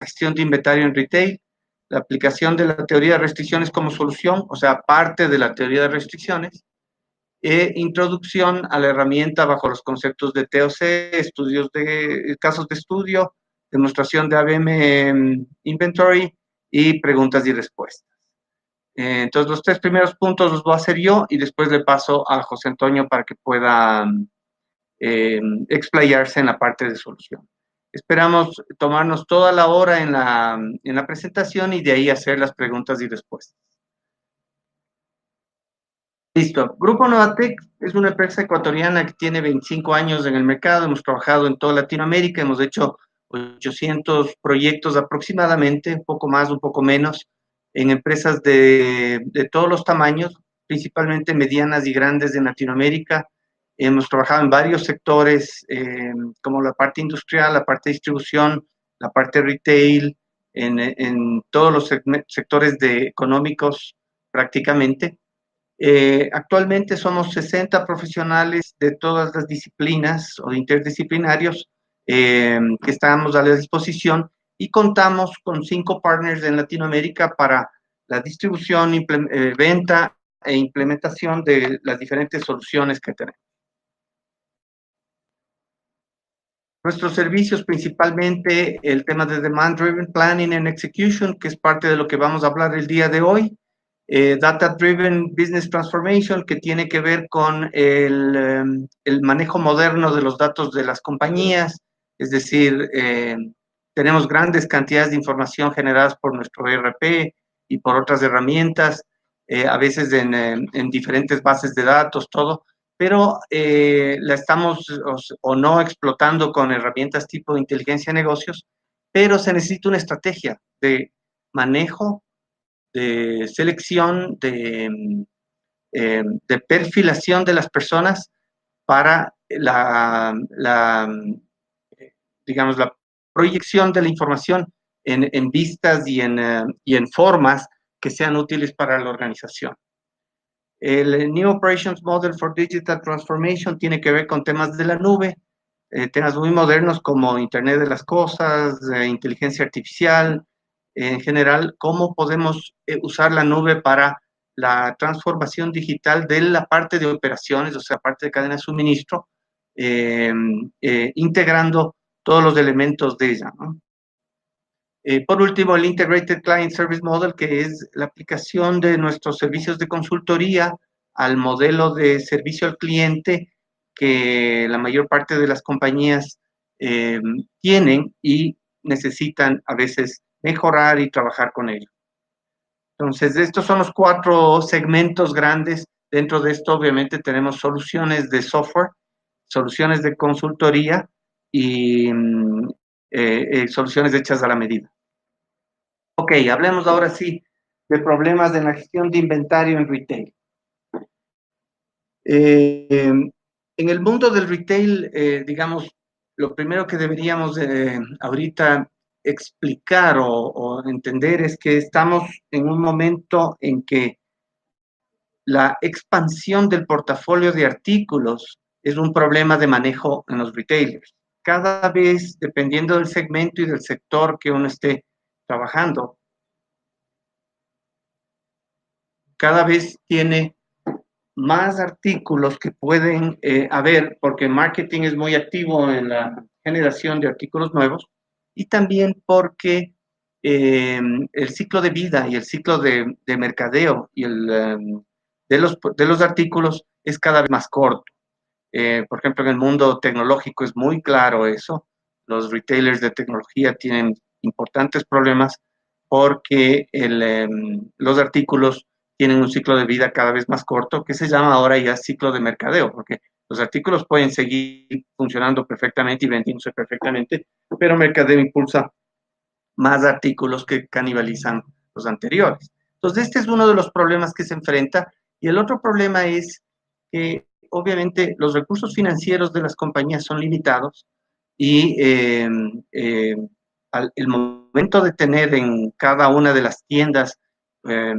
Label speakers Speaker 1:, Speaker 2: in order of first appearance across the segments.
Speaker 1: gestión de inventario en retail, la aplicación de la teoría de restricciones como solución, o sea, parte de la teoría de restricciones, introducción a la herramienta bajo los conceptos de TOC, estudios de casos de estudio, demostración de ABM Inventory y preguntas y respuestas. Entonces, los 3 primeros puntos los voy a hacer yo y después le paso a José Antonio para que pueda explayarse en la parte de solución. Esperamos tomarnos toda la hora en la presentación y de ahí hacer las preguntas y respuestas. Listo. Grupo Novatec es una empresa ecuatoriana que tiene 25 años en el mercado. Hemos trabajado en toda Latinoamérica, hemos hecho 800 proyectos aproximadamente, un poco más, un poco menos, en empresas de todos los tamaños, principalmente medianas y grandes en Latinoamérica. Hemos trabajado en varios sectores, como la parte industrial, la parte de distribución, la parte retail, en todos los sectores económicos prácticamente. Actualmente somos 60 profesionales de todas las disciplinas o interdisciplinarios que estamos a la disposición y contamos con 5 partners en Latinoamérica para la distribución, venta e implementación de las diferentes soluciones que tenemos. Nuestros servicios, principalmente el tema de Demand Driven Planning and Execution, que es parte de lo que vamos a hablar el día de hoy. Data Driven Business Transformation, que tiene que ver con el manejo moderno de los datos de las compañías, es decir, tenemos grandes cantidades de información generadas por nuestro ERP y por otras herramientas, a veces en diferentes bases de datos, todo, pero la estamos o no explotando con herramientas tipo de inteligencia de negocios, pero se necesita una estrategia de manejo, de selección, de perfilación de las personas para digamos, la proyección de la información en vistas y en formas que sean útiles para la organización. El New Operations Model for Digital Transformation tiene que ver con temas de la nube, temas muy modernos como Internet de las Cosas, inteligencia artificial, en general, cómo podemos usar la nube para la transformación digital de la parte de operaciones, o sea, parte de cadena de suministro, integrando todos los elementos de ella, ¿no? Por último, el Integrated Client Service Model, que es la aplicación de nuestros servicios de consultoría al modelo de servicio al cliente que la mayor parte de las compañías tienen y necesitan a veces mejorar y trabajar con ello. Entonces, estos son los 4 segmentos grandes. Dentro de esto, obviamente, tenemos soluciones de software, soluciones de consultoría y soluciones hechas a la medida. Ok, hablemos ahora sí de problemas de la gestión de inventario en retail. En el mundo del retail, digamos, lo primero que deberíamos ahorita explicar o entender es que estamos en un momento en que la expansión del portafolio de artículos es un problema de manejo en los retailers. Cada vez, dependiendo del segmento y del sector que uno esté trabajando, cada vez tiene más artículos que pueden haber, porque el marketing es muy activo en la generación de artículos nuevos, y también porque el ciclo de vida y el ciclo de mercadeo y de los artículos es cada vez más corto. Por ejemplo, en el mundo tecnológico es muy claro eso. Los retailers de tecnología tienen importantes problemas porque los artículos tienen un ciclo de vida cada vez más corto, que se llama ahora ya ciclo de mercadeo, porque los artículos pueden seguir funcionando perfectamente y vendiéndose perfectamente, pero mercadeo impulsa más artículos que canibalizan los anteriores. Entonces, este es uno de los problemas que se enfrenta. Y el otro problema es que, obviamente, los recursos financieros de las compañías son limitados y el momento de tener en cada una de las tiendas eh,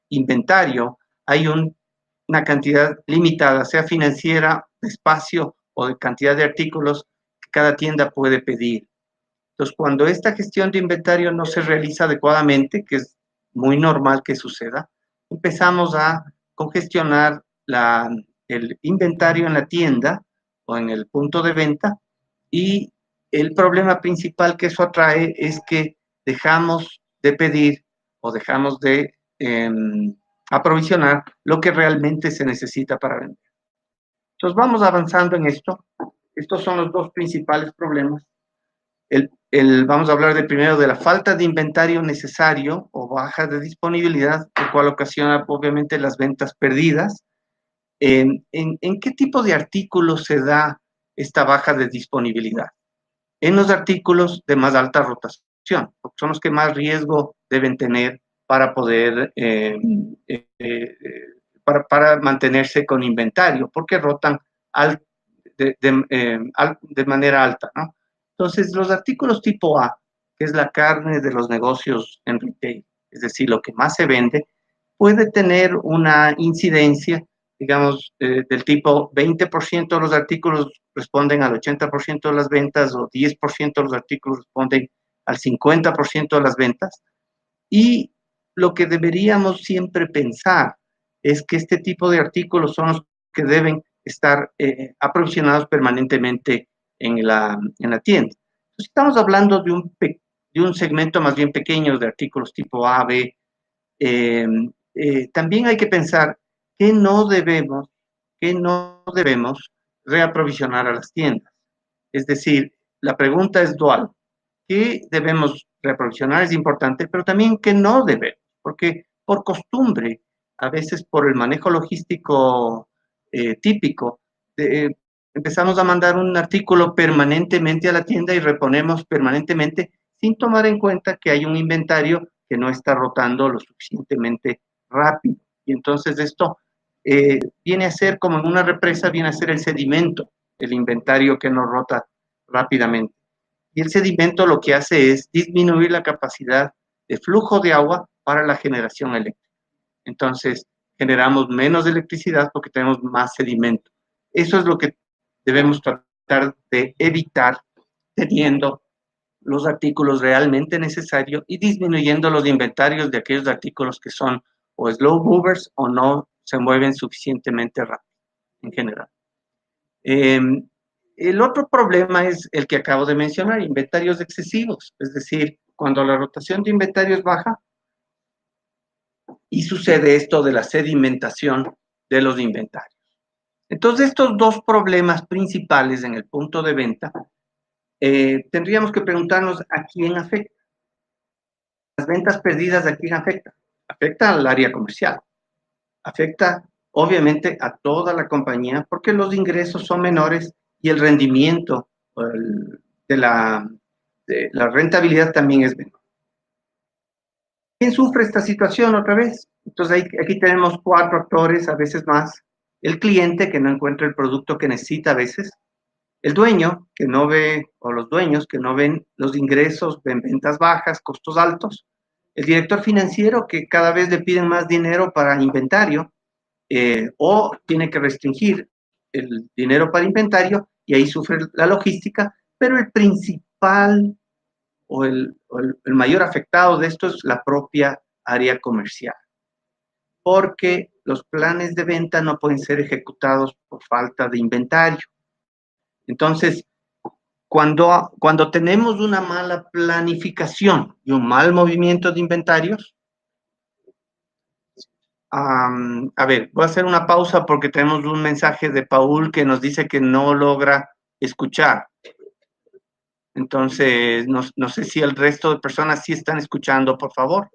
Speaker 1: inventario, hay una cantidad limitada, sea financiera, de espacio o de cantidad de artículos que cada tienda puede pedir. Entonces, cuando esta gestión de inventario no se realiza adecuadamente, que es muy normal que suceda, empezamos a congestionar el inventario en la tienda o en el punto de venta, y el problema principal que eso atrae es que dejamos de pedir o dejamos de aprovisionar lo que realmente se necesita para vender. Entonces vamos avanzando en esto. Estos son los dos principales problemas. Vamos a hablar primero de la falta de inventario necesario o baja de disponibilidad, lo cual ocasiona obviamente las ventas perdidas. ¿En qué tipo de artículos se da esta baja de disponibilidad? En los artículos de más alta rotación, porque son los que más riesgo deben tener para poder, para mantenerse con inventario, porque rotan de manera alta, ¿no? Entonces, los artículos tipo A, que es la carne de los negocios en retail, es decir, lo que más se vende, puede tener una incidencia, digamos, del tipo 20% de los artículos responden al 80% de las ventas, o 10% de los artículos responden al 50% de las ventas. Y lo que deberíamos siempre pensar es que este tipo de artículos son los que deben estar aprovisionados permanentemente en la tienda. Entonces, estamos hablando de un segmento más bien pequeño de artículos tipo A, B. También hay que pensar que que no debemos reaprovisionar a las tiendas. Es decir, la pregunta es dual. ¿Qué debemos reaprovisionar? Es importante, pero también qué no debemos, porque por costumbre, a veces por el manejo logístico típico, empezamos a mandar un artículo permanentemente a la tienda y reponemos permanentemente sin tomar en cuenta que hay un inventario que no está rotando lo suficientemente rápido. Y entonces esto viene a ser como en una represa, viene a ser el sedimento, el inventario que no rota rápidamente. Y el sedimento lo que hace es disminuir la capacidad de flujo de agua para la generación eléctrica. Entonces, generamos menos electricidad porque tenemos más sedimento. Eso es lo que debemos tratar de evitar, teniendo los artículos realmente necesarios y disminuyendo los inventarios de aquellos artículos que son o slow movers o no se mueven suficientemente rápido en general. El otro problema es el que acabo de mencionar, inventarios excesivos, es decir, cuando la rotación de inventario es baja y sucede esto de la sedimentación de los inventarios. Entonces, estos dos problemas principales en el punto de venta, tendríamos que preguntarnos a quién afecta. Las ventas perdidas, ¿a quién afecta? Afecta al área comercial, afecta obviamente a toda la compañía porque los ingresos son menores y el rendimiento de la rentabilidad también es menor. ¿Quién sufre esta situación otra vez? Entonces aquí tenemos 4 actores, a veces más. El cliente que no encuentra el producto que necesita a veces. El dueño que no ve, o los dueños que no ven los ingresos, ven ventas bajas, costos altos. El director financiero que cada vez le piden más dinero para inventario, o tiene que restringir el dinero para inventario y ahí sufre la logística, pero el principal o el mayor afectado de esto es la propia área comercial, porque los planes de venta no pueden ser ejecutados por falta de inventario. Entonces, cuando tenemos una mala planificación y un mal movimiento de inventarios, a ver, voy a hacer una pausa porque tenemos un mensaje de Paul que nos dice que no logra escuchar. Entonces, no sé si el resto de personas sí están escuchando, por favor.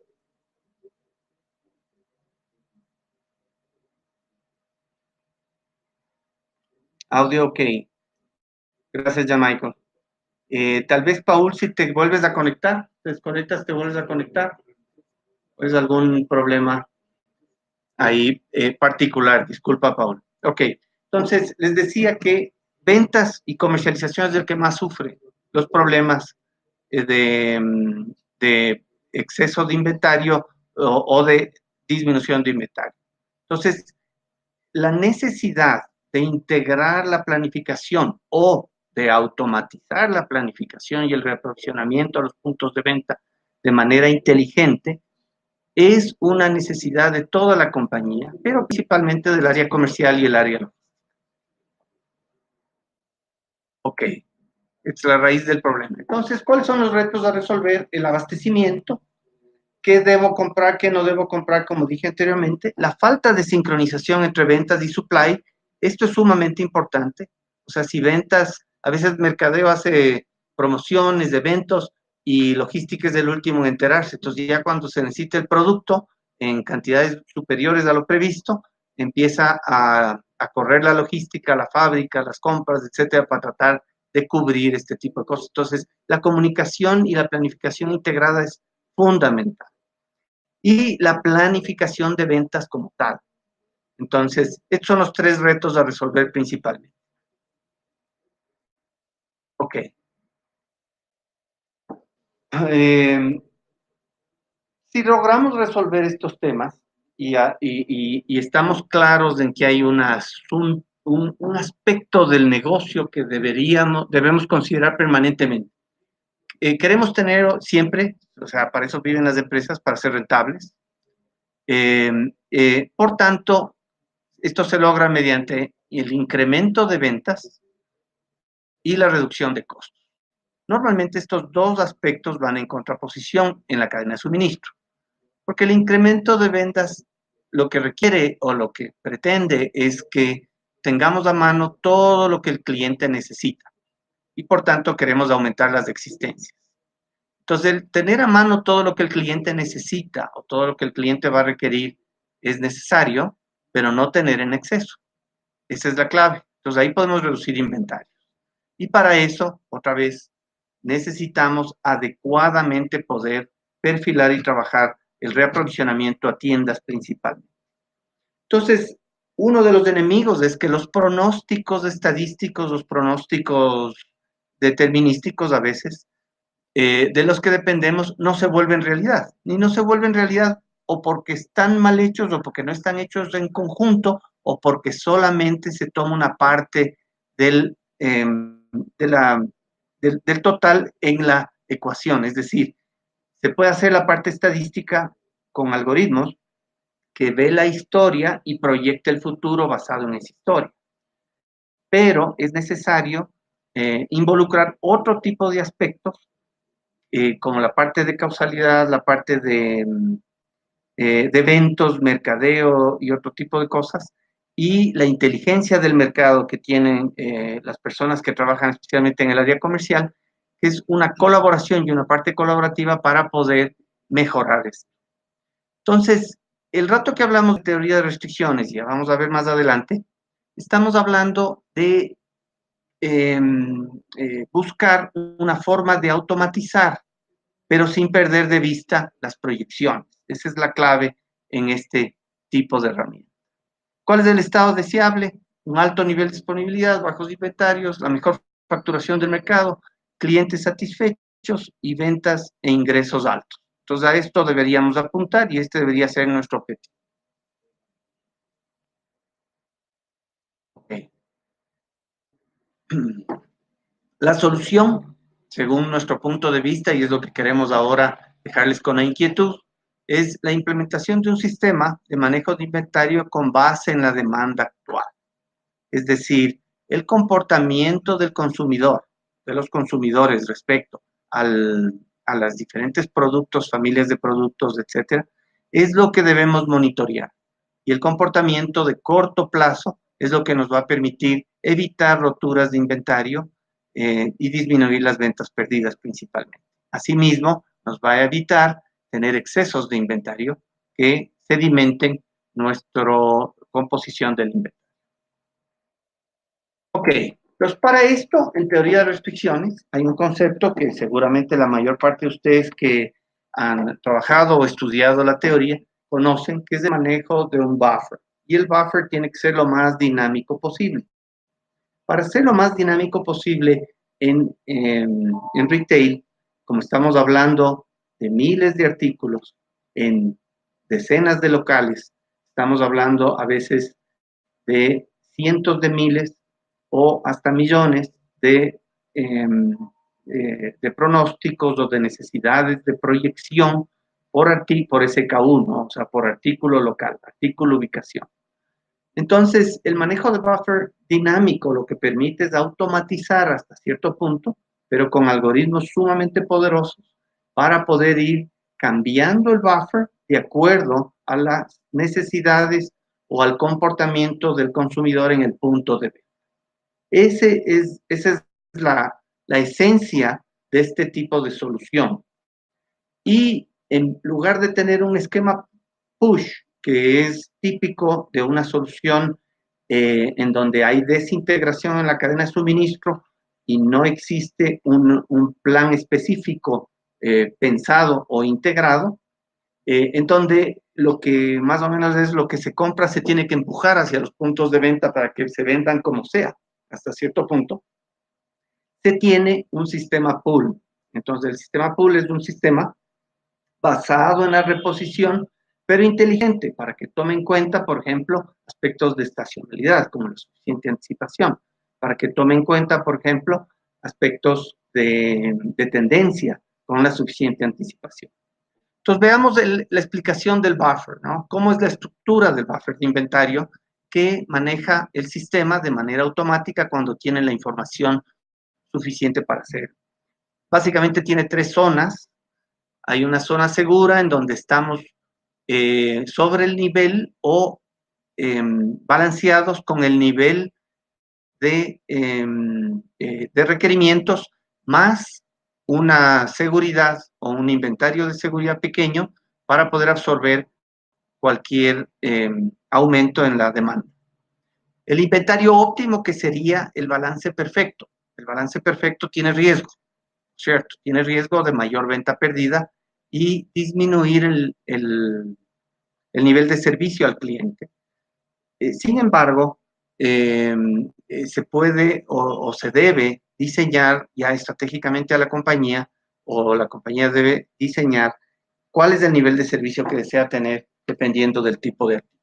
Speaker 1: Audio ok. Gracias, ya, Michael. Tal vez, Paul, si te vuelves a conectar, te desconectas, te vuelves a conectar. ¿O es algún problema ahí particular? Disculpa, Paul. Ok, entonces les decía que ventas y comercialización es el que más sufre los problemas de exceso de inventario o de disminución de inventario. Entonces, la necesidad de integrar la planificación o de automatizar la planificación y el reaprovisionamiento a los puntos de venta de manera inteligente es una necesidad de toda la compañía, pero principalmente del área comercial y el área logística. Ok, es la raíz del problema. Entonces, ¿cuáles son los retos a resolver? El abastecimiento, qué debo comprar, qué no debo comprar, como dije anteriormente, la falta de sincronización entre ventas y supply, esto es sumamente importante. O sea, si ventas, a veces mercadeo hace promociones de eventos y logística es el último en enterarse. Entonces, ya cuando se necesita el producto en cantidades superiores a lo previsto, empieza a correr la logística, la fábrica, las compras, etcétera, para tratar de cubrir este tipo de cosas. Entonces, la comunicación y la planificación integrada es fundamental. Y la planificación de ventas como tal. Entonces, estos son los tres retos a resolver principalmente. Ok. Eh, si logramos resolver estos temas y estamos claros en que hay un aspecto del negocio que debemos considerar permanentemente. Queremos tener siempre, o sea, para eso viven las empresas, para ser rentables. Por tanto, esto se logra mediante el incremento de ventas y la reducción de costos. Normalmente estos dos aspectos van en contraposición en la cadena de suministro, porque el incremento de ventas lo que requiere o lo que pretende es que tengamos a mano todo lo que el cliente necesita y por tanto queremos aumentar las existencias. Entonces, el tener a mano todo lo que el cliente necesita o todo lo que el cliente va a requerir es necesario, pero no tener en exceso. Esa es la clave. Entonces, ahí podemos reducir inventarios. Y para eso, otra vez, necesitamos adecuadamente poder perfilar y trabajar el reaprovisionamiento a tiendas principalmente. Entonces, uno de los enemigos es que los pronósticos estadísticos, los pronósticos determinísticos a veces, de los que dependemos, no se vuelven realidad. Ni no se vuelven realidad o porque están mal hechos o porque no están hechos en conjunto o porque solamente se toma una parte del, del total en la ecuación. Es decir, se puede hacer la parte estadística con algoritmos que ve la historia y proyecta el futuro basado en esa historia. Pero es necesario involucrar otro tipo de aspectos, como la parte de causalidad, la parte de eventos, mercadeo y otro tipo de cosas, y la inteligencia del mercado que tienen las personas que trabajan especialmente en el área comercial, que es una colaboración y una parte colaborativa para poder mejorar esto. Entonces, el rato que hablamos de teoría de restricciones, ya vamos a ver más adelante, estamos hablando de buscar una forma de automatizar, pero sin perder de vista las proyecciones. Esa es la clave en este tipo de herramienta. ¿Cuál es el estado deseable? Un alto nivel de disponibilidad, bajos inventarios, la mejor facturación del mercado, clientes satisfechos y ventas e ingresos altos. Entonces a esto deberíamos apuntar y este debería ser nuestro objetivo. Okay. La solución, según nuestro punto de vista, y es lo que queremos ahora dejarles con la inquietud, es la implementación de un sistema de manejo de inventario con base en la demanda actual. Es decir, el comportamiento del consumidor, de los consumidores respecto a las diferentes productos, familias de productos, etcétera, es lo que debemos monitorear. Y el comportamiento de corto plazo es lo que nos va a permitir evitar roturas de inventario y disminuir las ventas perdidas principalmente. Asimismo, nos va a evitar tener excesos de inventario que sedimenten nuestra composición del inventario. Ok, pues para esto, en teoría de restricciones, hay un concepto que seguramente la mayor parte de ustedes que han trabajado o estudiado la teoría conocen, que es el manejo de un buffer. Y el buffer tiene que ser lo más dinámico posible. Para ser lo más dinámico posible en retail, como estamos hablando de miles de artículos en decenas de locales, estamos hablando a veces de cientos de miles o hasta millones de de pronósticos o de necesidades de proyección por SK1, o sea, por artículo local, artículo ubicación. Entonces, el manejo de buffer dinámico lo que permite es automatizar hasta cierto punto, pero con algoritmos sumamente poderosos para poder ir cambiando el buffer de acuerdo a las necesidades o al comportamiento del consumidor en el punto de venta. Esa es la esencia de este tipo de solución. Y en lugar de tener un esquema push, que es típico de una solución en donde hay desintegración en la cadena de suministro y no existe un plan específico pensado o integrado, en donde lo que más o menos es lo que se compra se tiene que empujar hacia los puntos de venta para que se vendan como sea, hasta cierto punto, se tiene un sistema pool. Entonces, el sistema pool es un sistema basado en la reposición, pero inteligente, para que tome en cuenta, por ejemplo, aspectos de estacionalidad, como la suficiente anticipación, para que tome en cuenta, por ejemplo, aspectos de tendencia con la suficiente anticipación. Entonces, veamos la explicación del buffer, ¿no? ¿Cómo es la estructura del buffer de inventario que maneja el sistema de manera automática cuando tiene la información suficiente para hacer? Básicamente tiene tres zonas. Hay una zona segura en donde estamos sobre el nivel o balanceados con el nivel de requerimientos más una seguridad o un inventario de seguridad pequeño para poder absorber cualquier aumento en la demanda. El inventario óptimo, que sería el balance perfecto. El balance perfecto tiene riesgo, ¿cierto? Tiene riesgo de mayor venta perdida y disminuir el nivel de servicio al cliente. Sin embargo, se puede o se debe diseñar ya estratégicamente a la compañía, o la compañía debe diseñar cuál es el nivel de servicio que desea tener dependiendo del tipo de artículo.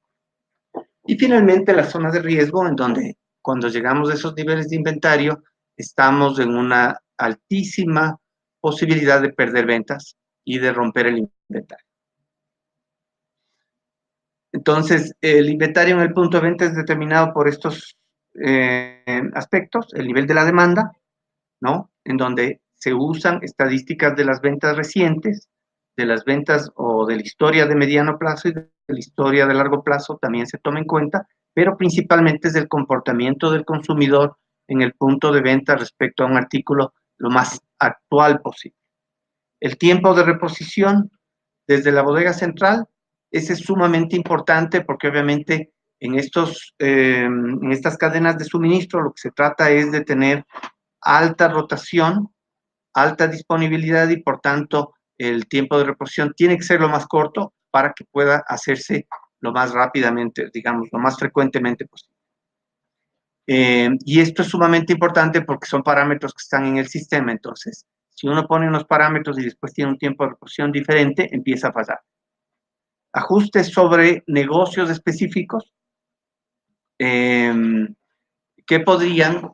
Speaker 1: Y finalmente, la zona de riesgo, en donde cuando llegamos a esos niveles de inventario, estamos en una altísima posibilidad de perder ventas y de romper el inventario. Entonces, el inventario en el punto de venta es determinado por estos aspectos: el nivel de la demanda, ¿no? En donde se usan estadísticas de las ventas recientes, de las ventas o de la historia de mediano plazo y de la historia de largo plazo también se toma en cuenta, pero principalmente es del comportamiento del consumidor en el punto de venta respecto a un artículo lo más actual posible. El tiempo de reposición desde la bodega central, ese es sumamente importante porque obviamente en estas cadenas de suministro lo que se trata es de tener alta rotación, alta disponibilidad y por tanto el tiempo de reposición tiene que ser lo más corto para que pueda hacerse lo más rápidamente, digamos, lo más frecuentemente posible. Y esto es sumamente importante porque son parámetros que están en el sistema. Entonces, si uno pone unos parámetros y después tiene un tiempo de reposición diferente, empieza a fallar. Ajustes sobre negocios específicos que podrían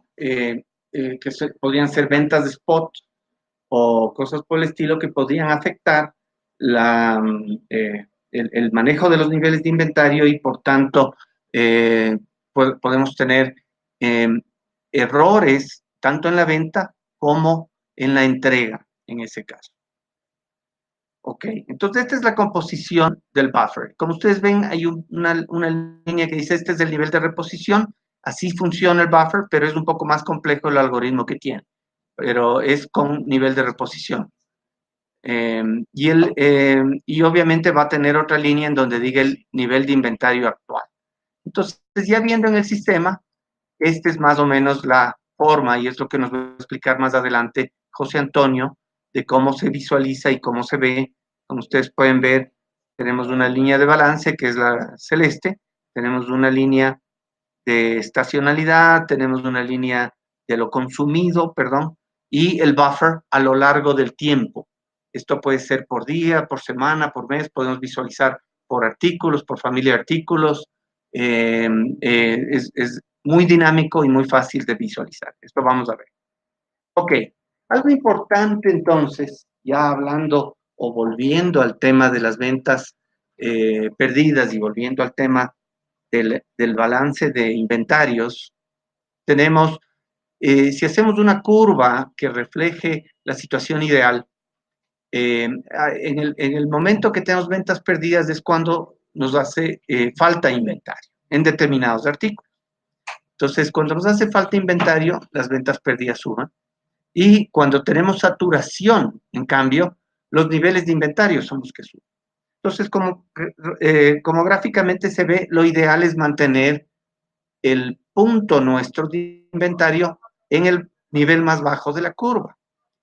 Speaker 1: ser ventas de spot o cosas por el estilo que podrían afectar el manejo de los niveles de inventario y por tanto podemos tener errores tanto en la venta como en la entrega en ese caso. Ok, entonces esta es la composición del buffer. Como ustedes ven, hay una línea que dice este es el nivel de reposición. Así funciona el buffer, pero es un poco más complejo el algoritmo que tiene, pero es con nivel de reposición. Y obviamente va a tener otra línea en donde diga el nivel de inventario actual. Entonces, ya viendo en el sistema, esta es más o menos la forma, y es lo que nos va a explicar más adelante José Antonio, de cómo se visualiza y cómo se ve. Como ustedes pueden ver, tenemos una línea de balance, que es la celeste, tenemos una línea de estacionalidad, tenemos una línea de lo consumido, perdón, y el buffer a lo largo del tiempo. Esto puede ser por día, por semana, por mes, podemos visualizar por artículos, por familia de artículos. Es muy dinámico y muy fácil de visualizar. Esto vamos a ver. Ok, algo importante entonces, ya hablando o volviendo al tema de las ventas perdidas y volviendo al tema del balance de inventarios, tenemos, si hacemos una curva que refleje la situación ideal, en el momento que tenemos ventas perdidas es cuando nos hace falta inventario en determinados artículos. Entonces, cuando nos hace falta inventario, las ventas perdidas suben. Y cuando tenemos saturación, en cambio, los niveles de inventario son los que suben. Entonces, como gráficamente se ve, lo ideal es mantener el punto nuestro de inventario en el nivel más bajo de la curva.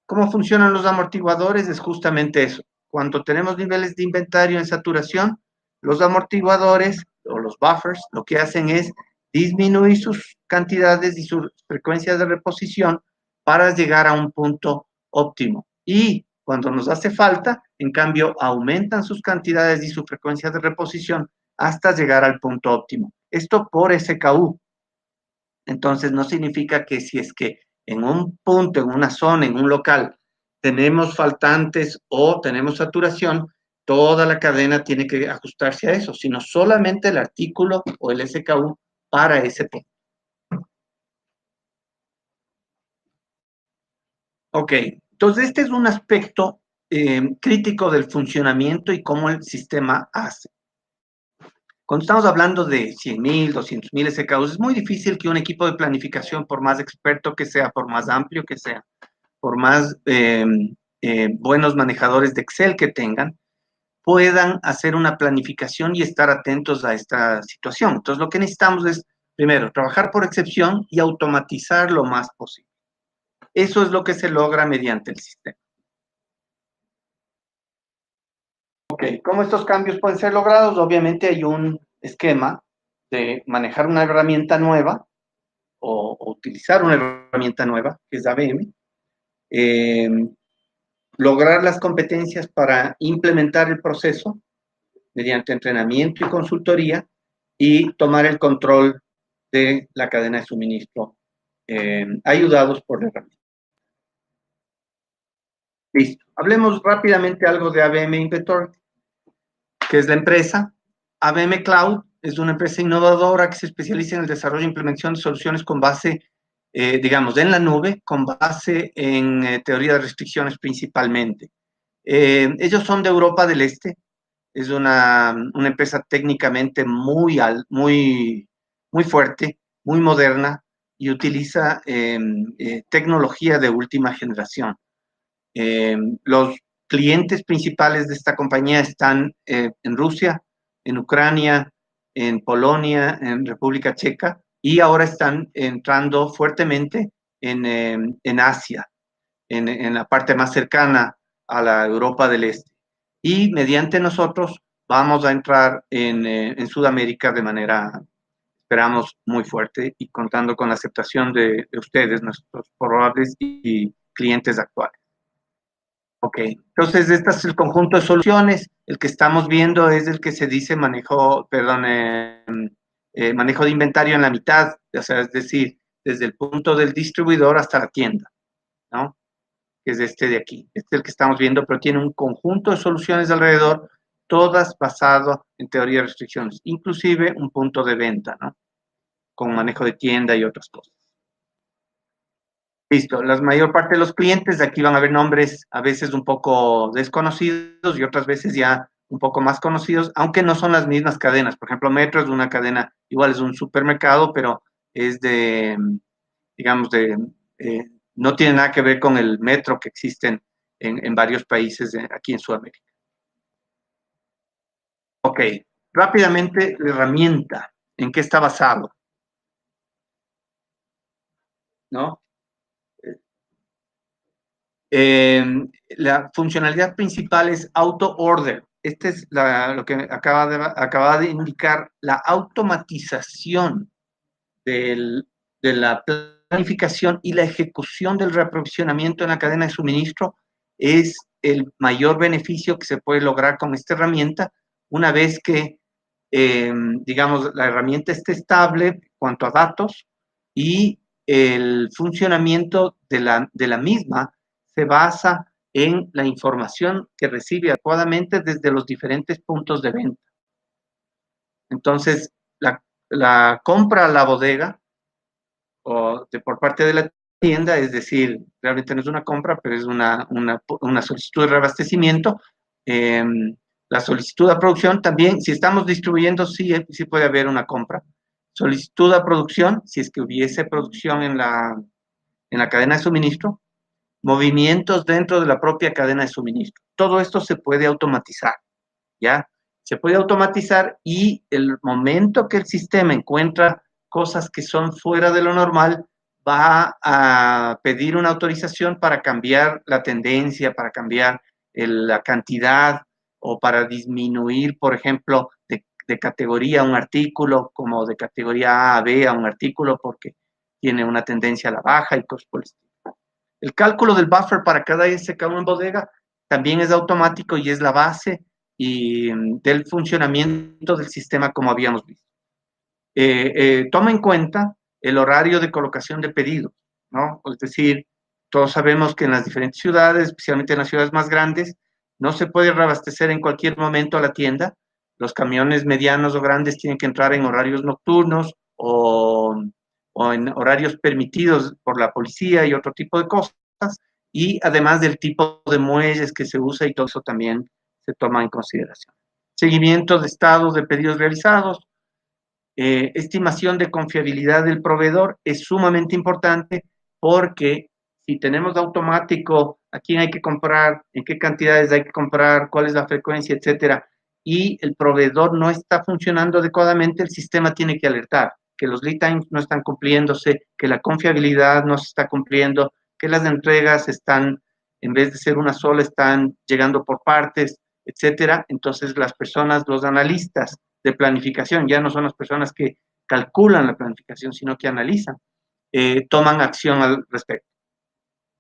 Speaker 1: ¿Cómo funcionan los amortiguadores? Es justamente eso. Cuando tenemos niveles de inventario en saturación, los amortiguadores o los buffers lo que hacen es disminuir sus cantidades y sus frecuencias de reposición para llegar a un punto óptimo. Y cuando nos hace falta, en cambio, aumentan sus cantidades y sus frecuencias de reposición hasta llegar al punto óptimo. Esto por SKU. Entonces, no significa que si es que en un punto, en una zona, en un local, tenemos faltantes o tenemos saturación, toda la cadena tiene que ajustarse a eso, sino solamente el artículo o el SKU para ese punto. Ok, entonces este es un aspecto crítico del funcionamiento y cómo el sistema hace. Cuando estamos hablando de 100,000, 200,000 SKUs, es muy difícil que un equipo de planificación, por más experto que sea, por más amplio que sea, por más buenos manejadores de Excel que tengan, puedan hacer una planificación y estar atentos a esta situación. Entonces, lo que necesitamos es, primero, trabajar por excepción y automatizar lo más posible. Eso es lo que se logra mediante el sistema. Ok, ¿cómo estos cambios pueden ser logrados? Obviamente hay un esquema de manejar una herramienta nueva o utilizar una herramienta nueva, que es ABM, eh, lograr las competencias para implementar el proceso mediante entrenamiento y consultoría y tomar el control de la cadena de suministro, ayudados por la herramienta. Listo. Hablemos rápidamente algo de ABM Inventory, que es la empresa. ABM Cloud es una empresa innovadora que se especializa en el desarrollo e implementación de soluciones con base, digamos, en la nube, con base en teoría de restricciones principalmente. Ellos son de Europa del Este, es una empresa técnicamente muy fuerte, muy moderna y utiliza tecnología de última generación. Los clientes principales de esta compañía están en Rusia, en Ucrania, en Polonia, en República Checa y ahora están entrando fuertemente en Asia, en la parte más cercana a la Europa del Este. Y mediante nosotros vamos a entrar en Sudamérica de manera, esperamos, muy fuerte y contando con la aceptación de ustedes, nuestros probables y clientes actuales. Ok, entonces este es el conjunto de soluciones. El que estamos viendo es el que se dice manejo de inventario en la mitad, o sea, es decir, desde el punto del distribuidor hasta la tienda, ¿no? Que es este de aquí. Este es el que estamos viendo, pero tiene un conjunto de soluciones alrededor, todas basadas en teoría de restricciones, inclusive un punto de venta, ¿no? Con manejo de tienda y otras cosas. Listo, la mayor parte de los clientes, aquí van a ver nombres a veces un poco desconocidos y otras veces ya un poco más conocidos, aunque no son las mismas cadenas. Por ejemplo, Metro es una cadena, igual es un supermercado, pero es digamos, no tiene nada que ver con el Metro que existen en varios países aquí en Sudamérica. Ok, rápidamente la herramienta, ¿en qué está basado? ¿No? Eh, la funcionalidad principal es auto order. Este es lo que acaba de indicar, la automatización de la planificación y la ejecución del reaprovisionamiento en la cadena de suministro es el mayor beneficio que se puede lograr con esta herramienta una vez que, digamos, la herramienta esté estable en cuanto a datos y el funcionamiento de la misma se basa en la información que recibe adecuadamente desde los diferentes puntos de venta. Entonces, la compra a la bodega por parte de la tienda, es decir, realmente no es una compra, pero es una solicitud de reabastecimiento. Eh, la solicitud a producción también, si estamos distribuyendo, sí, sí puede haber una compra. Solicitud a producción, si es que hubiese producción en la cadena de suministro, movimientos dentro de la propia cadena de suministro. Todo esto se puede automatizar, ¿ya? Se puede automatizar y el momento que el sistema encuentra cosas que son fuera de lo normal, va a pedir una autorización para cambiar la tendencia, para cambiar la cantidad o para disminuir, por ejemplo, de categoría a un artículo, como de categoría A a B a un artículo, porque tiene una tendencia a la baja y cosas por el estilo. El cálculo del buffer para cada SKU en bodega también es automático y es la base del funcionamiento del sistema como habíamos visto. Toma en cuenta el horario de colocación de pedidos, ¿no? Es decir, todos sabemos que en las diferentes ciudades, especialmente en las ciudades más grandes, no se puede reabastecer en cualquier momento a la tienda. Los camiones medianos o grandes tienen que entrar en horarios nocturnos o en horarios permitidos por la policía y otro tipo de cosas, y además del tipo de muelles que se usa y todo eso también se toma en consideración. Seguimiento de estados de pedidos realizados, estimación de confiabilidad del proveedor es sumamente importante porque si tenemos automático a quién hay que comprar, en qué cantidades hay que comprar, cuál es la frecuencia, etcétera, y el proveedor no está funcionando adecuadamente, el sistema tiene que alertar que los lead times no están cumpliéndose, que la confiabilidad no se está cumpliendo, que las entregas están, en vez de ser una sola, están llegando por partes, etcétera. Entonces las personas, los analistas de planificación, ya no son las personas que calculan la planificación, sino que analizan, toman acción al respecto.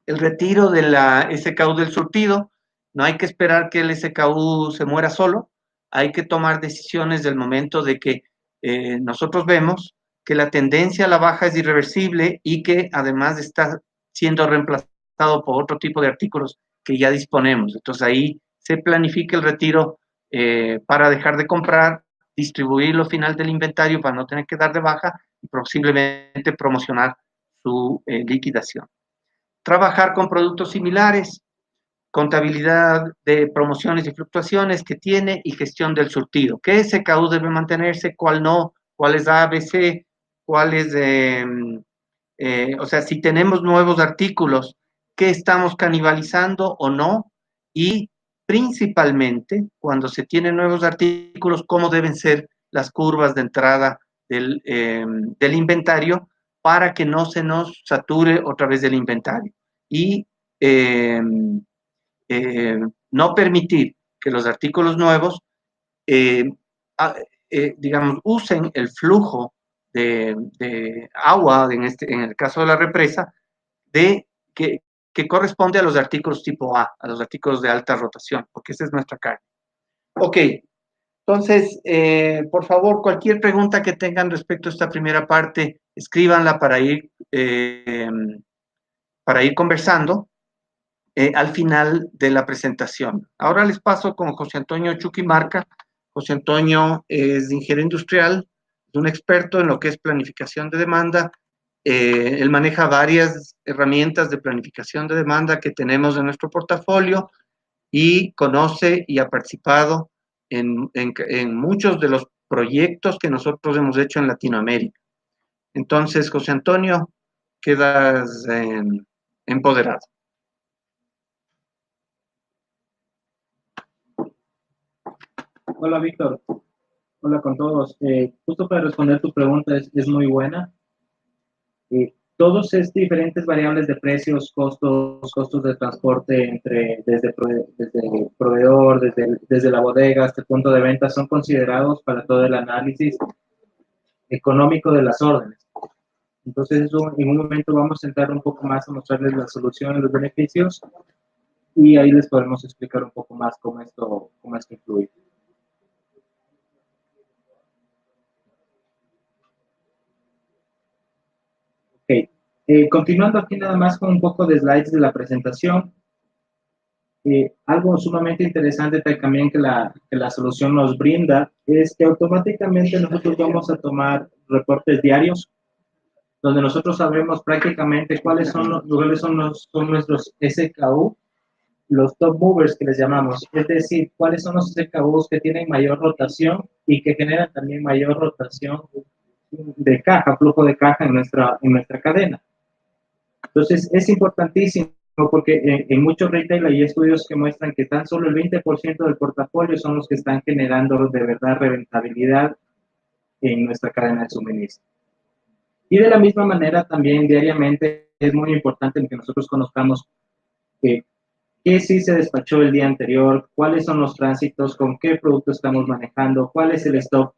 Speaker 1: El retiro de la SKU del surtido, no hay que esperar que el SKU se muera solo, hay que tomar decisiones del momento de que nosotros vemos que la tendencia a la baja es irreversible y que además está siendo reemplazado por otro tipo de artículos que ya disponemos. Entonces ahí se planifica el retiro para dejar de comprar, distribuirlo al final del inventario para no tener que dar de baja y posiblemente promocionar su liquidación. Trabajar con productos similares, contabilidad de promociones y fluctuaciones que tiene y gestión del surtido. ¿Qué SKU debe mantenerse? ¿Cuál no? ¿Cuál es ABC? ¿Cuál es o sea, si tenemos nuevos artículos, ¿qué estamos canibalizando o no? Y principalmente, cuando se tienen nuevos artículos, ¿cómo deben ser las curvas de entrada del inventario para que no se nos sature otra vez el inventario? Y eh, eh, no permitir que los artículos nuevos, eh, digamos, usen el flujo de agua, en el caso de la represa, de, que corresponde a los artículos tipo a los artículos de alta rotación, porque esa es nuestra carga. Ok, entonces, por favor, cualquier pregunta que tengan respecto a esta primera parte, escríbanla para ir conversando al final de la presentación. Ahora les paso con José Antonio Chuquimarca. José Antonio es ingeniero industrial, es un experto en lo que es planificación de demanda. Él maneja varias herramientas de planificación de demanda que tenemos en nuestro portafolio y conoce y ha participado en muchos de los proyectos que nosotros hemos hecho en Latinoamérica. Entonces, José Antonio, quedas empoderado.
Speaker 2: Hola Víctor, hola con todos. Justo para responder tu pregunta es muy buena. Todos estos diferentes variables de precios, costos de transporte desde proveedor, desde la bodega hasta el punto de venta son considerados para todo el análisis económico de las órdenes. Entonces en un momento vamos a entrar un poco más a mostrarles la solución y los beneficios y ahí les podemos explicar un poco más cómo esto influye. Ok, Continuando aquí nada más con un poco de slides de la presentación, algo sumamente interesante también que la solución nos brinda es que automáticamente nosotros vamos a tomar reportes diarios donde nosotros sabemos prácticamente cuáles son nuestros SKU, los top movers que les llamamos, es decir, cuáles son los SKUs que tienen mayor rotación y que generan también mayor rotación de caja, flujo de caja en nuestra cadena. Entonces, es importantísimo porque en muchos retail hay estudios que muestran que tan solo el 20% del portafolio son los que están generando de verdad rentabilidad en nuestra cadena de suministro. Y de la misma manera, también diariamente es muy importante que nosotros conozcamos qué sí se despachó el día anterior, cuáles son los tránsitos, con qué producto estamos manejando, cuál es el stock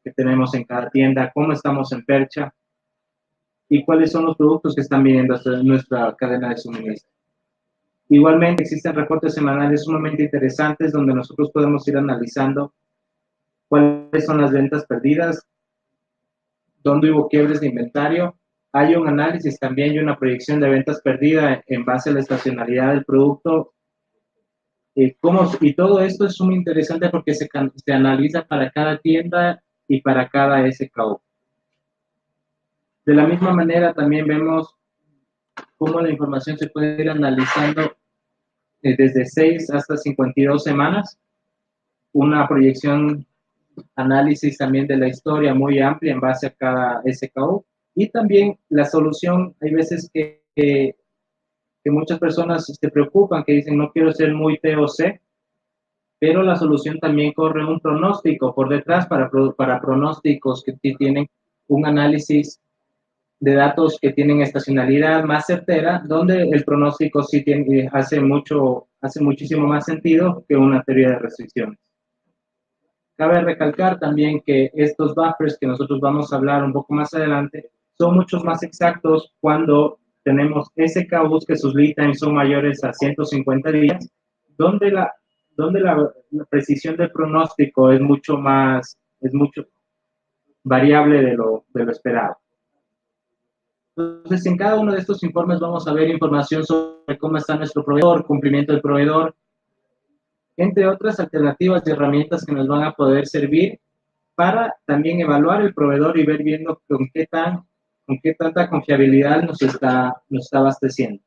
Speaker 2: que tenemos en cada tienda, cómo estamos en percha y cuáles son los productos que están viniendo hasta nuestra cadena de suministro. Igualmente existen reportes semanales sumamente interesantes donde nosotros podemos ir analizando cuáles son las ventas perdidas, dónde hubo quiebres de inventario. Hay un análisis también y una proyección de ventas perdidas en base a la estacionalidad del producto. Y todo esto es muy interesante porque se analiza para cada tienda y para cada SKU. De la misma manera también vemos cómo la información se puede ir analizando desde 6 hasta 52 semanas. Una proyección, análisis también de la historia muy amplia en base a cada SKU. Y también la solución, hay veces que muchas personas se preocupan, que dicen no quiero ser muy TOC, pero la solución también corre un pronóstico por detrás para pronósticos que tienen un análisis de datos que tienen estacionalidad más certera, donde el pronóstico sí hace muchísimo más sentido que una teoría de restricciones. Cabe recalcar también que estos buffers que nosotros vamos a hablar un poco más adelante son muchos más exactos cuando tenemos SKUs que sus lead times son mayores a 150 días, donde la precisión del pronóstico es mucho variable de lo esperado. Entonces, en cada uno de estos informes vamos a ver información sobre cómo está nuestro proveedor, cumplimiento del proveedor, entre otras alternativas y herramientas que nos van a poder servir para también evaluar el proveedor y ver viendo con qué tanta confiabilidad nos está abasteciendo.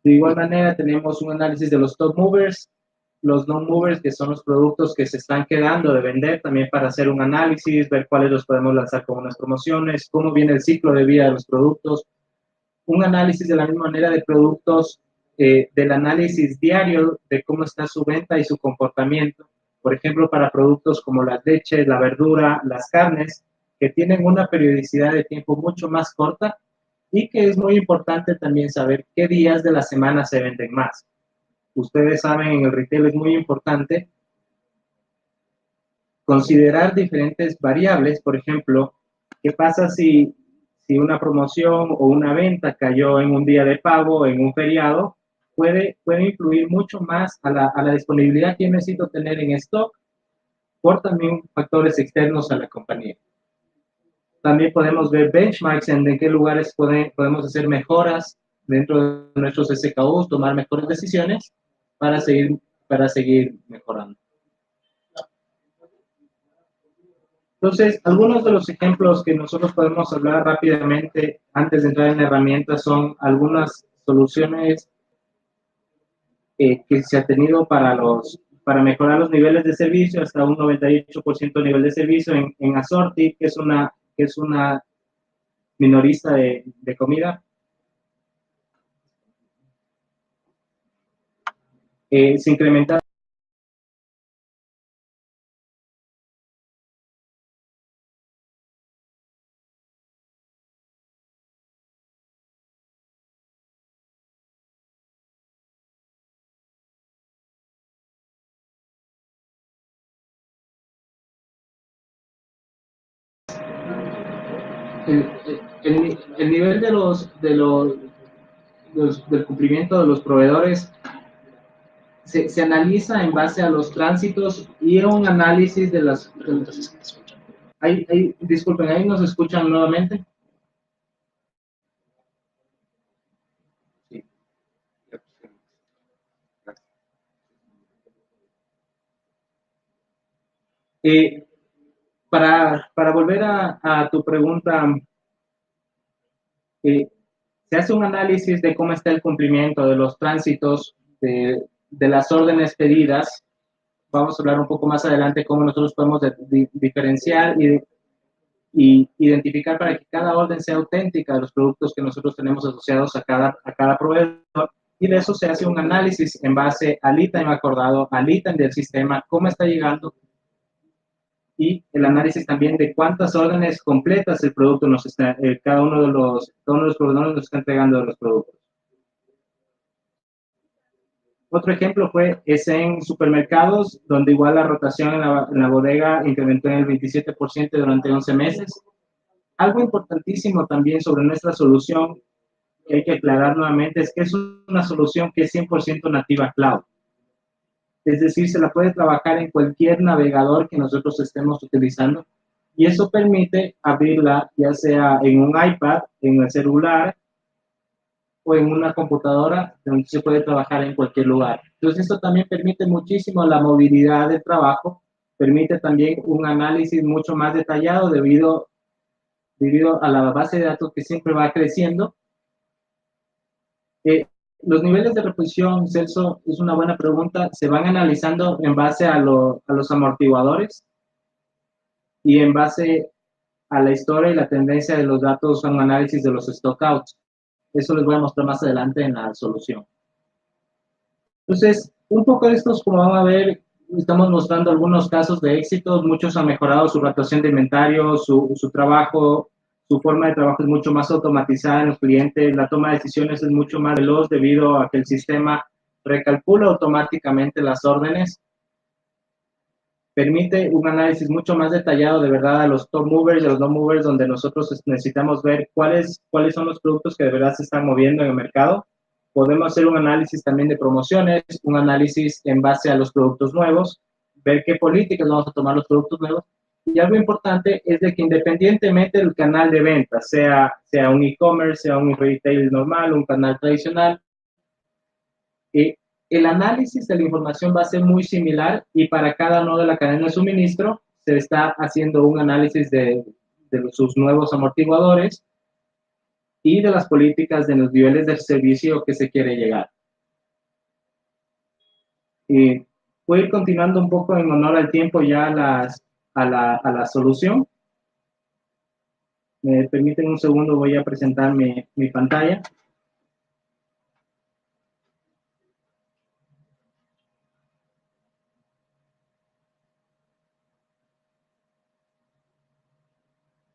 Speaker 2: De igual manera, tenemos un análisis de los top movers, los non-movers, que son los productos que se están quedando de vender, también para hacer un análisis, ver cuáles los podemos lanzar con unas promociones, cómo viene el ciclo de vida de los productos, un análisis de la misma manera de productos, del análisis diario de cómo está su venta y su comportamiento, por ejemplo, para productos como las leches, la verdura, las carnes, que tienen una periodicidad de tiempo mucho más corta y que es muy importante también saber qué días de la semana se venden más. Ustedes saben, en el retail es muy importante considerar diferentes variables, por ejemplo, qué pasa si una promoción o una venta cayó en un día de pago, en un feriado, puede influir mucho más a la disponibilidad que necesito tener en stock por también factores externos a la compañía. También podemos ver benchmarks en qué lugares podemos hacer mejoras dentro de nuestros SKUs, tomar mejores decisiones para seguir mejorando. Entonces, algunos de los ejemplos que nosotros podemos hablar rápidamente antes de entrar en herramientas son algunas soluciones que se ha tenido para mejorar los niveles de servicio hasta un 98% de nivel de servicio en Assorti, que es una minorista de comida. Se incrementa el nivel del cumplimiento de los proveedores se analiza en base a los tránsitos y un análisis de las... Disculpen, ahí nos escuchan nuevamente. Eh, para volver a tu pregunta, se hace un análisis de cómo está el cumplimiento de los tránsitos de las órdenes pedidas. Vamos a hablar un poco más adelante cómo nosotros podemos diferenciar y identificar para que cada orden sea auténtica de los productos que nosotros tenemos asociados a cada proveedor. Y de eso se hace un análisis en base al ítem acordado, al ítem del sistema, cómo está llegando, y el análisis también de cuántas órdenes completas el producto nos está, cada uno de los proveedores nos está entregando de los productos. Otro ejemplo es en supermercados, donde igual la rotación en la bodega incrementó en el 27% durante 11 meses. Algo importantísimo también sobre nuestra solución que hay que aclarar nuevamente es que es una solución que es 100% nativa cloud. Es decir, se la puede trabajar en cualquier navegador que nosotros estemos utilizando, y eso permite abrirla ya sea en un iPad, en el celular o en una computadora, donde se puede trabajar en cualquier lugar. Entonces, esto también permite muchísimo la movilidad de trabajo, permite también un análisis mucho más detallado debido a la base de datos que siempre va creciendo. Los niveles de reposición, Celso, es una buena pregunta. Se van analizando en base a los amortiguadores y en base a la historia y la tendencia de los datos, un análisis de los stockouts. Eso les voy a mostrar más adelante en la solución. Entonces, un poco de estos, como van a ver, estamos mostrando algunos casos de éxito. Muchos han mejorado su rotación de inventario, su trabajo, su forma de trabajo es mucho más automatizada en los clientes, la toma de decisiones es mucho más veloz debido a que el sistema recalcula automáticamente las órdenes, permite un análisis mucho más detallado de verdad a los top movers y a los no movers, donde nosotros necesitamos ver cuáles son los productos que de verdad se están moviendo en el mercado. Podemos hacer un análisis también de promociones, un análisis en base a los productos nuevos, ver qué políticas vamos a tomar los productos nuevos. Y algo importante es de que independientemente del canal de venta, sea un e-commerce, sea un retail normal, un canal tradicional, el análisis de la información va a ser muy similar, y para cada nodo de la cadena de suministro se está haciendo un análisis de sus nuevos amortiguadores y de las políticas de los niveles de servicio que se quiere llegar. Voy a ir continuando un poco en honor al tiempo ya a la solución. Me permiten un segundo, voy a presentar mi pantalla.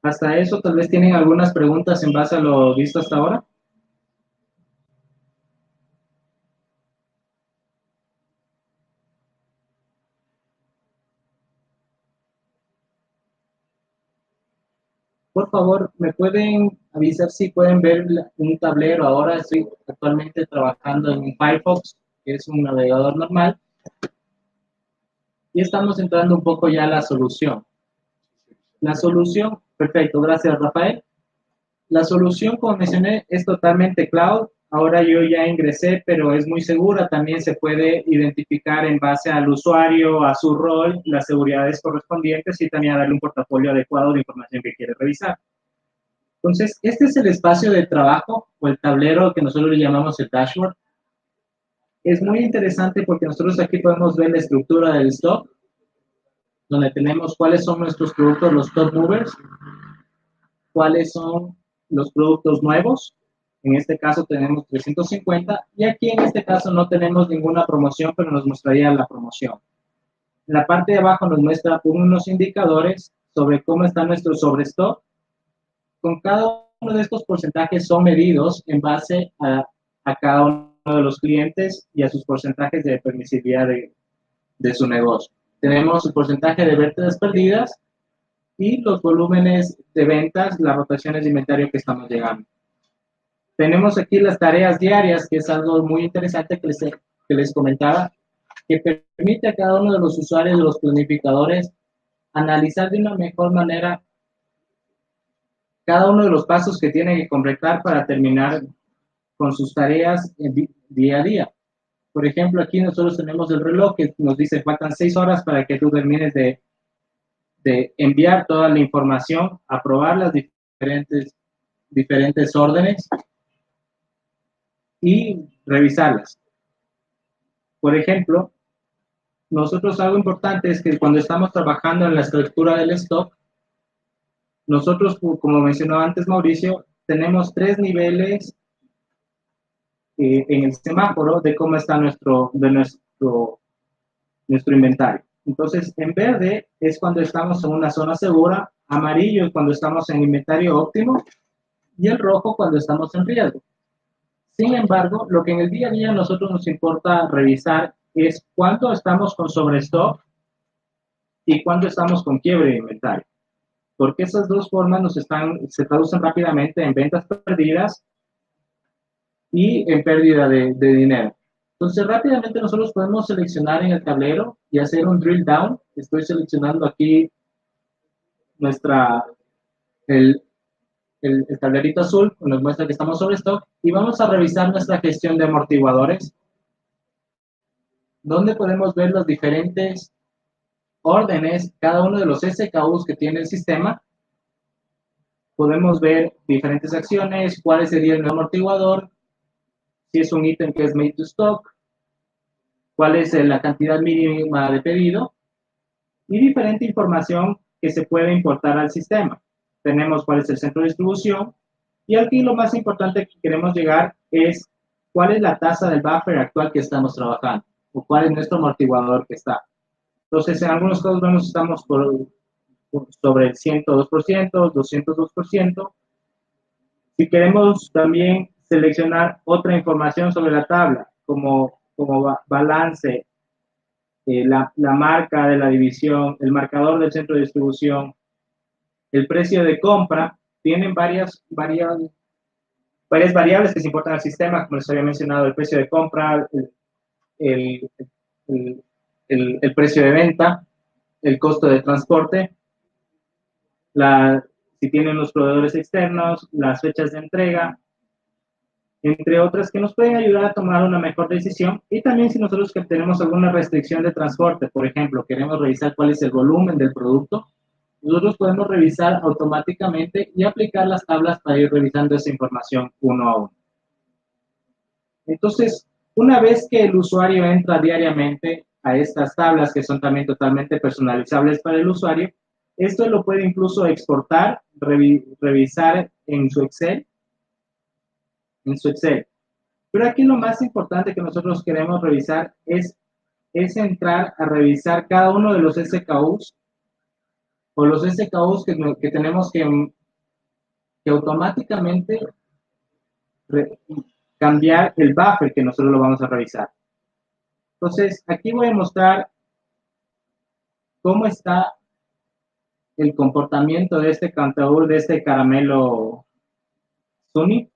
Speaker 2: Hasta eso, tal vez tienen algunas preguntas en base a lo visto hasta ahora. Por favor, ¿me pueden avisar si pueden ver un tablero? Ahora estoy actualmente trabajando en Firefox, que es un navegador normal, y estamos entrando un poco ya a la solución. La solución, perfecto, gracias Rafael. La solución, como mencioné, es totalmente cloud. Ahora yo ya ingresé, pero es muy segura. También se puede identificar en base al usuario, a su rol, las seguridades correspondientes, y también darle un portafolio adecuado de información que quiere revisar. Entonces, este es el espacio de trabajo o el tablero que nosotros le llamamos el dashboard. Es muy interesante porque nosotros aquí podemos ver la estructura del stock, donde tenemos cuáles son nuestros productos, los top movers, cuáles son los productos nuevos. En este caso tenemos 350, y aquí en este caso no tenemos ninguna promoción, pero nos mostraría la promoción. En la parte de abajo nos muestra unos indicadores sobre cómo está nuestro sobrestock. Con cada uno de estos porcentajes son medidos en base a cada uno de los clientes y a sus porcentajes de permisibilidad de su negocio. Tenemos el porcentaje de ventas perdidas y los volúmenes de ventas, las rotaciones de inventario que estamos llegando. Tenemos aquí las tareas diarias, que es algo muy interesante que les comentaba, que permite a cada uno de los usuarios, de los planificadores, analizar de una mejor manera cada uno de los pasos que tiene que completar para terminar con sus tareas día a día. Por ejemplo, aquí nosotros tenemos el reloj que nos dice faltan 6 horas para que tú termines de de enviar toda la información, aprobar las diferentes órdenes y revisarlas. Por ejemplo, nosotros algo importante es que cuando estamos trabajando en la estructura del stock, nosotros, como mencionó antes Mauricio, tenemos 3 niveles en el semáforo de cómo está nuestro inventario. Entonces, en verde es cuando estamos en una zona segura, amarillo es cuando estamos en inventario óptimo y el rojo cuando estamos en riesgo. Sin embargo, lo que en el día a día a nosotros nos importa revisar es cuánto estamos con sobrestock y cuánto estamos con quiebre de inventario. Porque esas dos formas se traducen rápidamente en ventas perdidas y en pérdida de dinero. Entonces, rápidamente nosotros podemos seleccionar en el tablero y hacer un drill down. Estoy seleccionando aquí el tablerito azul, nos muestra que estamos sobre stock, y vamos a revisar nuestra gestión de amortiguadores, donde podemos ver los diferentes órdenes, cada uno de los SKUs que tiene el sistema. Podemos ver diferentes acciones, cuál sería el amortiguador, si es un ítem que es made to stock, cuál es la cantidad mínima de pedido y diferente información que se puede importar al sistema. Tenemos cuál es el centro de distribución y aquí lo más importante que queremos llegar es cuál es la tasa del buffer actual que estamos trabajando o cuál es nuestro amortiguador que está. Entonces, en algunos casos vemos estamos sobre el 102%, 202%. Si queremos también seleccionar otra información sobre la tabla, como balance, la marca de la división, el marcador del centro de distribución, el precio de compra, tienen varias variables que se importan al sistema, como les había mencionado, el precio de compra, el precio de venta, el costo de transporte, si tienen los proveedores externos, las fechas de entrega, entre otras que nos pueden ayudar a tomar una mejor decisión. Y también si nosotros que tenemos alguna restricción de transporte, por ejemplo, queremos revisar cuál es el volumen del producto, nosotros podemos revisar automáticamente y aplicar las tablas para ir revisando esa información uno a uno. Entonces, una vez que el usuario entra diariamente a estas tablas que son también totalmente personalizables para el usuario, esto lo puede incluso exportar, revisar en su Excel. Pero aquí lo más importante que nosotros queremos revisar es entrar a revisar cada uno de los SKUs o los SKUs que tenemos que automáticamente cambiar el buffer que nosotros lo vamos a revisar. Entonces, aquí voy a mostrar cómo está el comportamiento de este contador, de este caramelo Suni.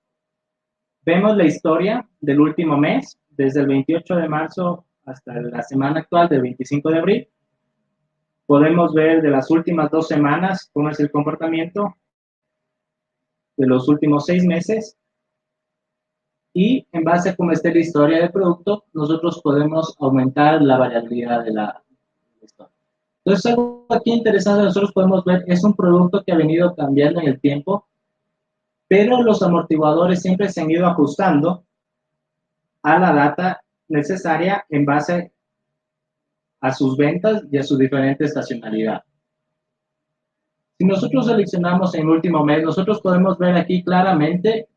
Speaker 2: Vemos la historia del último mes, desde el 28 de marzo hasta la semana actual del 25 de abril. Podemos ver de las últimas 2 semanas cómo es el comportamiento de los últimos 6 meses. Y en base a cómo esté la historia del producto, nosotros podemos aumentar la variabilidad de la historia. Entonces, algo aquí interesante nosotros podemos ver es un producto que ha venido cambiando en el tiempo, pero los amortiguadores siempre se han ido ajustando a la data necesaria en base a sus ventas y a su diferente estacionalidad. Si nosotros seleccionamos en el último mes, nosotros podemos ver aquí claramente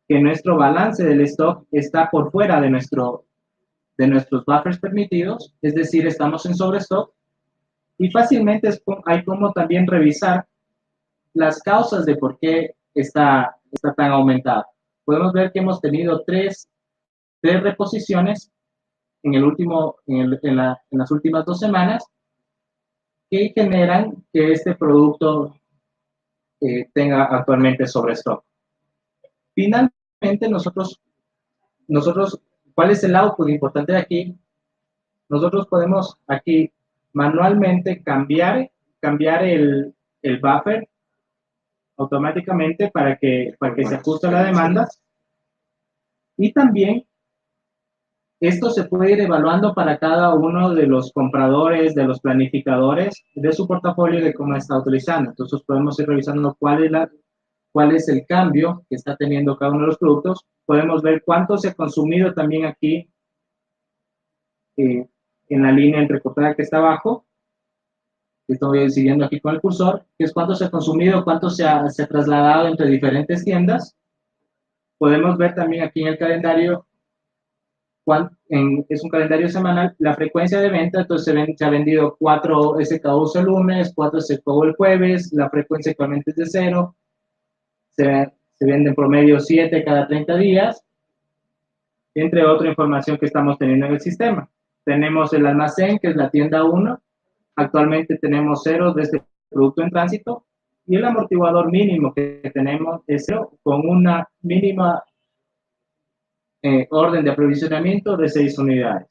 Speaker 2: que nuestro balance del stock está por fuera de nuestros buffers permitidos, es decir, estamos en sobrestock, y fácilmente hay como también revisar las causas de por qué está tan aumentado. Podemos ver que hemos tenido tres reposiciones en las últimas 2 semanas que generan que este producto tenga actualmente sobrestock. Finalmente, nosotros, ¿cuál es el output importante de aquí? Nosotros podemos aquí manualmente cambiar el buffer automáticamente para que se ajuste a la demanda. Y también Esto se puede ir evaluando para cada uno de los compradores, de los planificadores de su portafolio, de cómo está utilizando. Entonces podemos ir revisando cuál es el cambio que está teniendo cada uno de los productos. Podemos ver cuánto se ha consumido también aquí en la línea entrecortada que está abajo. Estoy siguiendo aquí con el cursor, que es cuánto se ha consumido, cuánto se ha trasladado entre diferentes tiendas. Podemos ver también aquí en el calendario, es un calendario semanal, la frecuencia de venta. Entonces se ha vendido 4 SKUs el lunes, 4 SKU el jueves, la frecuencia actualmente es de 0, se vende en promedio 7 cada 30 días, entre otra información que estamos teniendo en el sistema. Tenemos el almacén, que es la tienda 1, actualmente tenemos 0 de este producto en tránsito, y el amortiguador mínimo que tenemos es 0, con una mínima orden de aprovisionamiento de 6 unidades.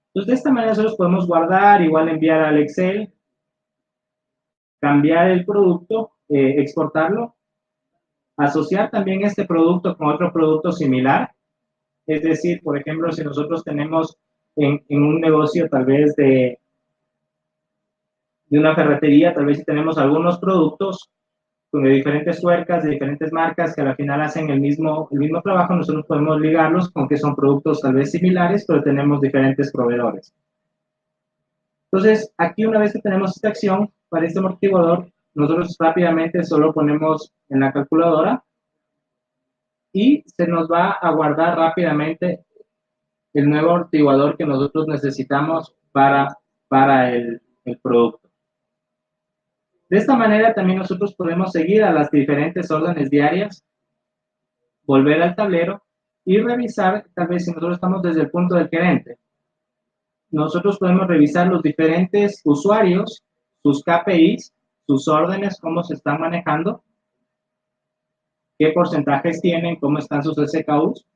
Speaker 2: Entonces, de esta manera nosotros podemos guardar, igual enviar al Excel, cambiar el producto, exportarlo, asociar también este producto con otro producto similar. Es decir, por ejemplo, si nosotros tenemos en un negocio tal vez de una ferretería, tal vez si tenemos algunos productos de diferentes tuercas, de diferentes marcas que al final hacen el mismo trabajo, nosotros podemos ligarlos con que son productos tal vez similares, pero tenemos diferentes proveedores. Entonces, aquí una vez que tenemos esta acción para este amortiguador, nosotros rápidamente solo ponemos en la calculadora y se nos va a guardar rápidamente el nuevo amortiguador que nosotros necesitamos para el producto. De esta manera también nosotros podemos seguir a las diferentes órdenes diarias, volver al tablero y revisar, tal vez si nosotros estamos desde el punto del gerente, nosotros podemos revisar los diferentes usuarios, sus KPIs, sus órdenes, cómo se están manejando, qué porcentajes tienen, cómo están sus SKUs.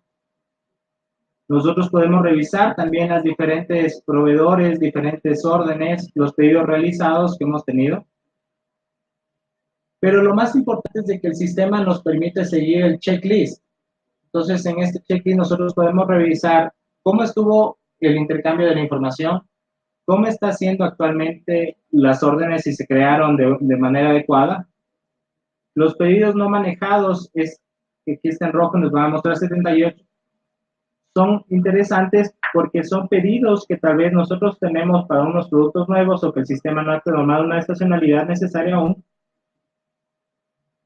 Speaker 2: Nosotros podemos revisar también las diferentes proveedores, diferentes órdenes, los pedidos realizados que hemos tenido. Pero lo más importante es de que el sistema nos permite seguir el checklist. Entonces, en este checklist nosotros podemos revisar cómo estuvo el intercambio de la información, cómo está haciendo actualmente las órdenes, si se crearon de manera adecuada. Los pedidos no manejados, que aquí está en rojo, nos va a mostrar 78, son interesantes porque son pedidos que tal vez nosotros tenemos para unos productos nuevos o que el sistema no ha tomado una estacionalidad necesaria aún.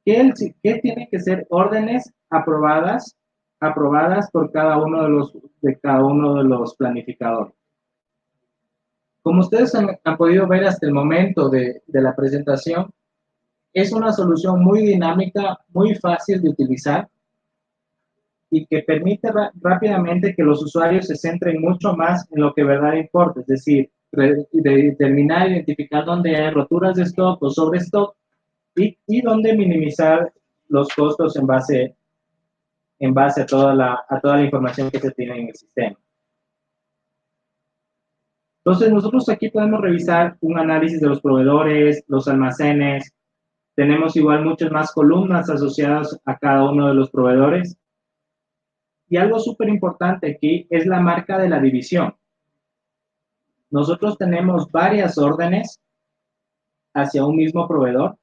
Speaker 2: ¿Qué tienen que ser órdenes aprobadas por cada uno de los planificadores? Como ustedes han podido ver hasta el momento de la presentación, es una solución muy dinámica, muy fácil de utilizar y que permite rápidamente que los usuarios se centren mucho más en lo que de verdad importa, es decir, determinar, identificar dónde hay roturas de stock o sobre stock y dónde minimizar los costos en base a toda la información que se tiene en el sistema. Entonces, nosotros aquí podemos revisar un análisis de los proveedores, los almacenes. Tenemos igual muchas más columnas asociadas a cada uno de los proveedores. Y algo súper importante aquí es la marca de la división. Nosotros tenemos varias órdenes hacia un mismo proveedor.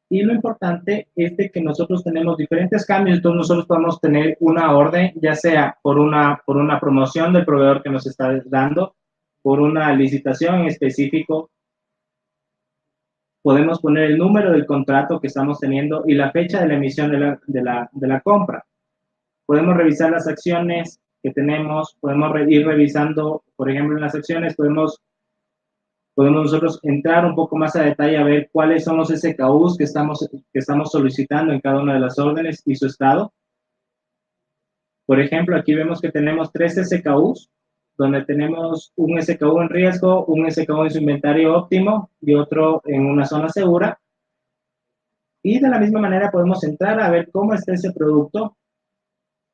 Speaker 2: Y lo importante es de que nosotros tenemos diferentes cambios. Entonces, nosotros podemos tener una orden, ya sea por una promoción del proveedor que nos está dando, por una licitación en específico. Podemos poner el número del contrato que estamos teniendo y la fecha de la emisión de la compra. Podemos revisar las acciones que tenemos, podemos ir revisando, por ejemplo, en las acciones podemos nosotros entrar un poco más a detalle a ver cuáles son los SKUs que estamos solicitando en cada una de las órdenes y su estado. Por ejemplo, aquí vemos que tenemos 3 SKUs, donde tenemos un SKU en riesgo, un SKU en su inventario óptimo y otro en una zona segura. Y de la misma manera podemos entrar a ver cómo está ese producto,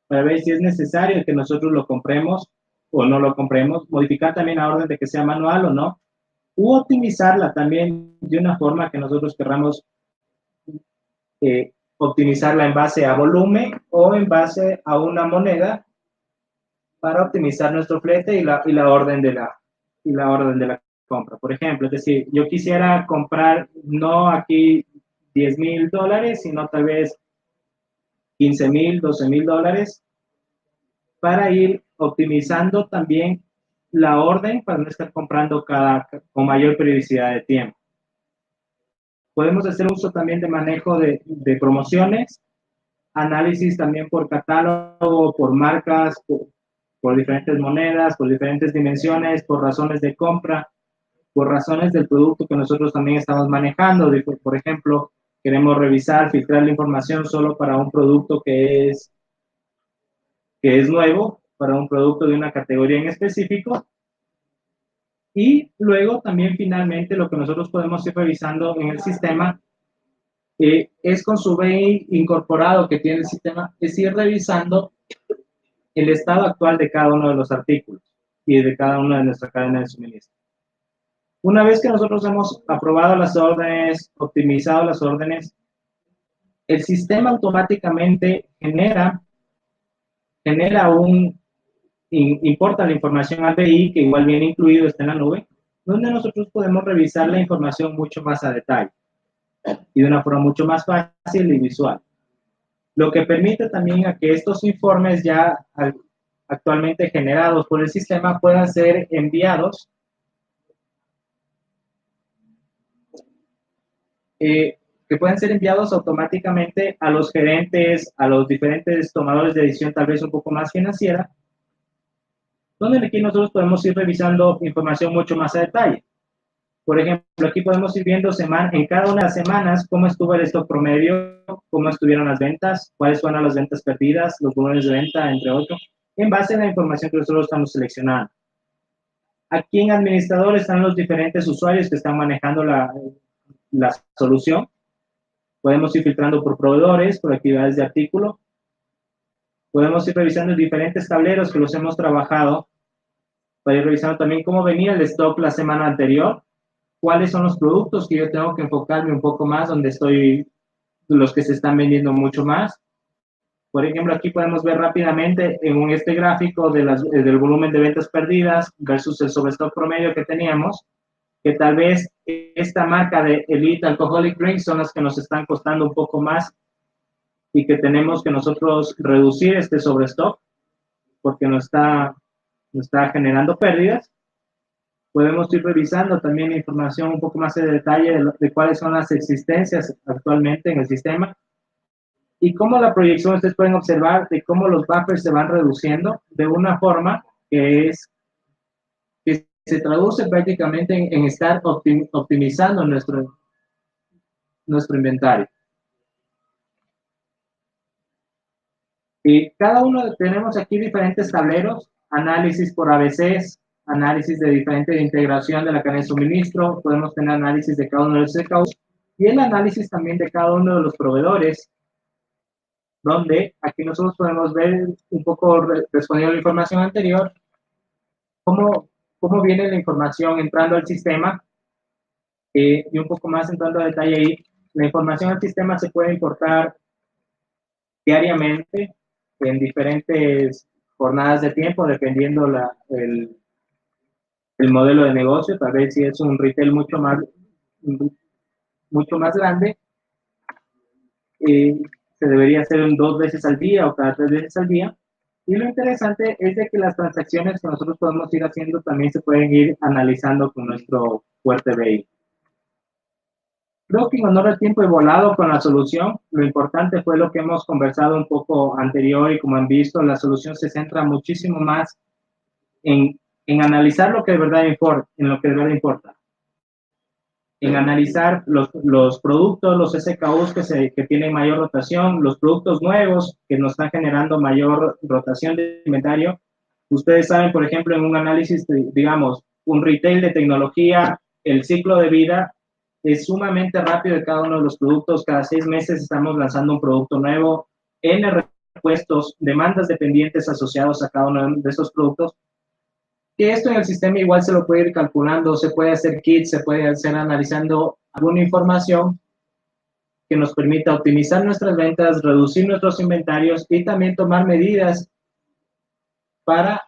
Speaker 2: para ver si es necesario que nosotros lo compremos o no lo compremos, modificar también la orden de que sea manual o no, u optimizarla también de una forma que nosotros querramos optimizarla en base a volumen o en base a una moneda para optimizar nuestro flete y la orden de la compra. Por ejemplo, es decir, yo quisiera comprar no aquí $10,000, sino tal vez $15,000, $12,000, para ir optimizando también la orden para no estar comprando con mayor periodicidad de tiempo. Podemos hacer uso también de manejo de promociones, análisis también por catálogo, por marcas, por diferentes monedas, por diferentes dimensiones, por razones de compra, por razones del producto que nosotros también estamos manejando. Por ejemplo, queremos revisar, filtrar la información solo para un producto que es nuevo, para un producto de una categoría en específico. Y luego también finalmente lo que nosotros podemos ir revisando en el sistema es con su BI incorporado que tiene el sistema, es ir revisando el estado actual de cada uno de los artículos y de cada una de nuestras cadenas de suministro. Una vez que nosotros hemos aprobado las órdenes, optimizado las órdenes, el sistema automáticamente importa la información al BI, que igual viene incluido, está en la nube, donde nosotros podemos revisar la información mucho más a detalle y de una forma mucho más fácil y visual. Lo que permite también a que estos informes ya actualmente generados por el sistema puedan ser enviados automáticamente a los gerentes, a los diferentes tomadores de decisión, tal vez un poco más financiera, donde aquí nosotros podemos ir revisando información mucho más a detalle. Por ejemplo, aquí podemos ir viendo en cada una de las semanas cómo estuvo el stock promedio, cómo estuvieron las ventas, cuáles fueron las ventas perdidas, los volúmenes de venta, entre otros, en base a la información que nosotros estamos seleccionando. Aquí en administrador están los diferentes usuarios que están manejando la solución. Podemos ir filtrando por proveedores, por actividades de artículo. Podemos ir revisando diferentes tableros que los hemos trabajado para ir revisando también cómo venía el stock la semana anterior, cuáles son los productos que yo tengo que enfocarme un poco más, donde los que se están vendiendo mucho más. Por ejemplo, aquí podemos ver rápidamente en este gráfico del volumen de ventas perdidas versus el sobrestock promedio que teníamos, que tal vez esta marca de Elite Alcoholic Drinks son las que nos están costando un poco más y que tenemos que nosotros reducir este sobrestock porque nos está generando pérdidas. Podemos ir revisando también información un poco más de detalle de cuáles son las existencias actualmente en el sistema y cómo la proyección, ustedes pueden observar de cómo los buffers se van reduciendo de una forma que se traduce prácticamente en estar optimizando nuestro inventario. Y cada uno tenemos aquí diferentes tableros, análisis por ABCs, análisis de diferente integración de la cadena de suministro, podemos tener análisis de cada uno de los SKUs y el análisis también de cada uno de los proveedores, donde aquí nosotros podemos ver un poco, respondiendo a la información anterior, cómo viene la información entrando al sistema y un poco más entrando a detalle ahí. La información al sistema se puede importar diariamente en diferentes jornadas de tiempo, dependiendo el modelo de negocio. Tal vez si es un retail mucho más grande, se debería hacer 2 veces al día o cada 3 veces al día. Y lo interesante es de que las transacciones que nosotros podemos ir haciendo también se pueden ir analizando con nuestro fuerte BI. Creo que en honor al tiempo he volado con la solución. Lo importante fue lo que hemos conversado un poco anterior y como han visto, la solución se centra muchísimo más en analizar lo que de verdad importa, en analizar los productos, los SKUs que tienen mayor rotación, los productos nuevos que nos están generando mayor rotación de inventario. Ustedes saben, por ejemplo, en un análisis, digamos, un retail de tecnología, el ciclo de vida es sumamente rápido de cada uno de los productos. Cada 6 meses estamos lanzando un producto nuevo, N repuestos, demandas dependientes asociados a cada uno de esos productos. Que esto en el sistema igual se lo puede ir calculando, se puede hacer kits, se puede hacer analizando alguna información que nos permita optimizar nuestras ventas, reducir nuestros inventarios y también tomar medidas para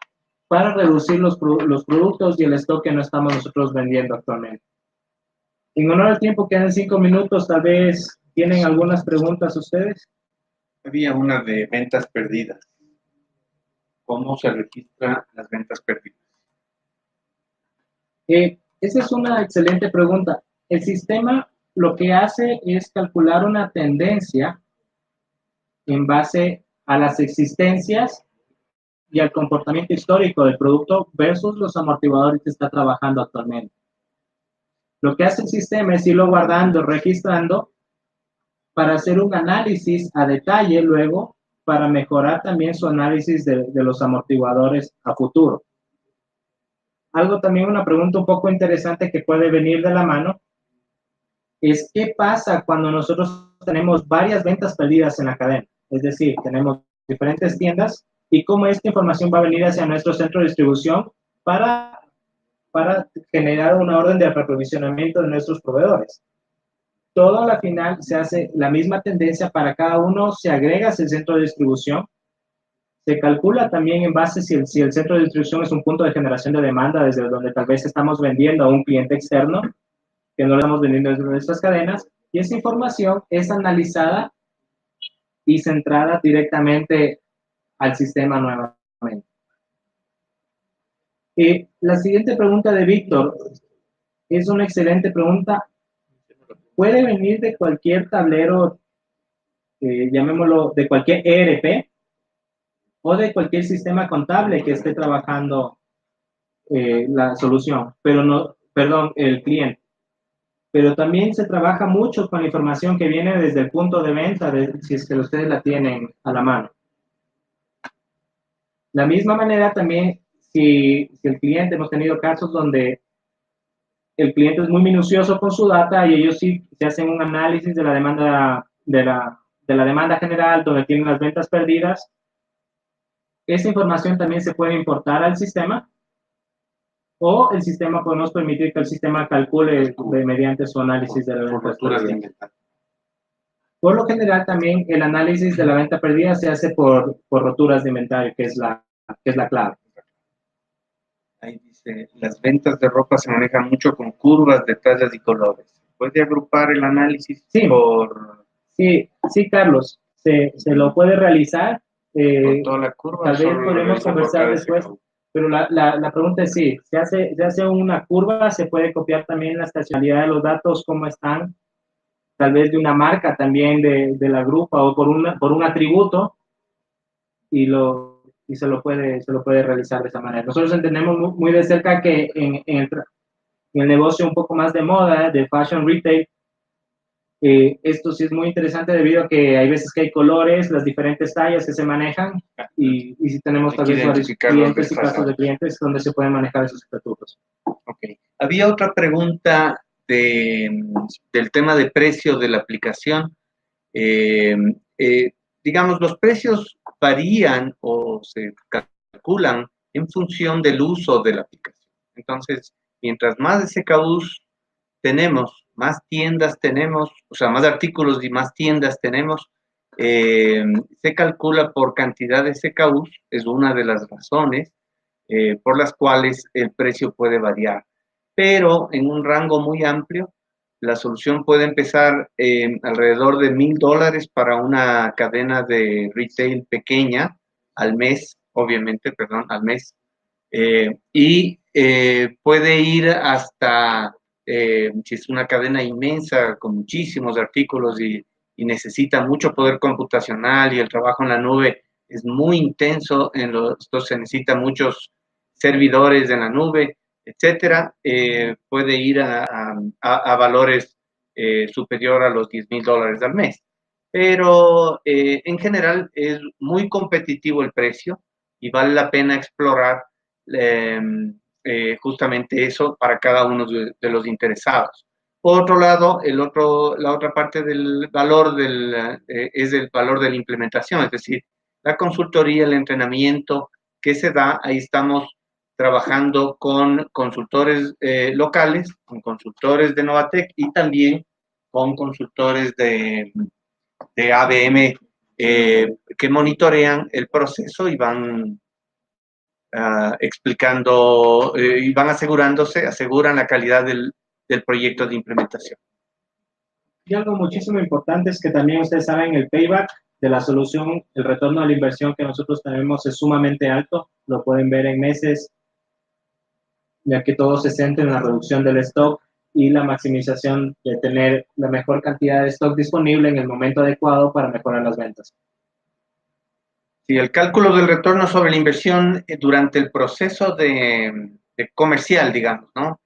Speaker 2: para reducir los productos y el stock que no estamos nosotros vendiendo actualmente. En honor al tiempo, quedan 5 minutos, tal vez tienen algunas preguntas ustedes.
Speaker 1: Había una de ventas perdidas. ¿Cómo se registran las ventas perdidas?
Speaker 2: Esa es una excelente pregunta. El sistema lo que hace es calcular una tendencia en base a las existencias y al comportamiento histórico del producto versus los amortiguadores que está trabajando actualmente. Lo que hace el sistema es irlo guardando, registrando, para hacer un análisis a detalle luego, para mejorar también su análisis de los amortiguadores a futuro. Algo también, una pregunta un poco interesante que puede venir de la mano, es qué pasa cuando nosotros tenemos varias ventas perdidas en la cadena. Es decir, tenemos diferentes tiendas y cómo esta información va a venir hacia nuestro centro de distribución para generar una orden de reaprovisionamiento de nuestros proveedores. Todo a la final se hace la misma tendencia para cada uno, se agrega hacia el centro de distribución, se calcula también en base si el centro de distribución es un punto de generación de demanda desde donde tal vez estamos vendiendo a un cliente externo, que no le estamos vendiendo desde nuestras cadenas, y esa información es analizada y centrada directamente al sistema nuevamente. La siguiente pregunta de Víctor es una excelente pregunta. Puede venir de cualquier tablero, llamémoslo, de cualquier ERP o de cualquier sistema contable que esté trabajando la solución, pero no, perdón, el cliente. Pero también se trabaja mucho con la información que viene desde el punto de venta, si es que ustedes la tienen a la mano. La misma manera también, si el cliente, hemos tenido casos donde el cliente es muy minucioso con su data y ellos sí se hacen un análisis de la demanda, de la demanda general, donde tienen las ventas perdidas. Esa información también se puede importar al sistema, o el sistema podemos permitir que el sistema calcule mediante su análisis de la venta perdida. Por lo general también el análisis de la venta perdida se hace por roturas de inventario, que es la clave.
Speaker 1: Ahí dice, las ventas de ropa se manejan mucho con curvas de tallas y colores. ¿Puede agrupar el análisis por...?
Speaker 2: Sí, Carlos, se lo puede realizar.
Speaker 1: Por toda la curva.
Speaker 2: Tal vez podemos conversar después, pero la pregunta es sí, se hace una curva, se puede copiar también la estacionalidad de los datos, cómo están, tal vez de una marca también de la grupa o por un atributo, y se lo puede realizar de esa manera. Nosotros entendemos muy de cerca que en el negocio un poco más de moda, de fashion retail, esto sí es muy interesante debido a que hay veces que hay colores, las diferentes tallas que se manejan, y si tenemos tal vez varios clientes y casos de clientes donde se pueden manejar esos estatutos.
Speaker 1: Ok. Había otra pregunta del tema de precio de la aplicación. Digamos, los precios varían o se calculan en función del uso de la aplicación. Entonces, mientras más SKUs tenemos, más tiendas tenemos, o sea, más artículos y más tiendas tenemos, se calcula por cantidad de SKUs, es una de las razones por las cuales el precio puede variar. Pero en un rango muy amplio, la solución puede empezar alrededor de $1,000 para una cadena de retail pequeña al mes, obviamente, perdón, al mes, y puede ir hasta, si es una cadena inmensa con muchísimos artículos y necesita mucho poder computacional y el trabajo en la nube es muy intenso, entonces se necesitan muchos servidores en la nube, etcétera, puede ir a valores superior a los $10,000 al mes. Pero en general es muy competitivo el precio y vale la pena explorar justamente eso para cada uno de los interesados. Por otro lado, la otra parte del valor es el valor de la implementación, es decir, la consultoría, el entrenamiento que se da, ahí estamos trabajando con consultores locales, con consultores de Novatec y también con consultores de ABM que monitorean el proceso y van explicando y van aseguran la calidad del proyecto de implementación.
Speaker 2: Y algo muchísimo importante es que también ustedes saben el payback de la solución, el retorno a la inversión que nosotros tenemos es sumamente alto, lo pueden ver en meses, ya que todo se centra en la reducción del stock y la maximización de tener la mejor cantidad de stock disponible en el momento adecuado para mejorar las ventas.
Speaker 1: Sí, el cálculo del retorno sobre la inversión durante el proceso de comercial, digamos, ¿no?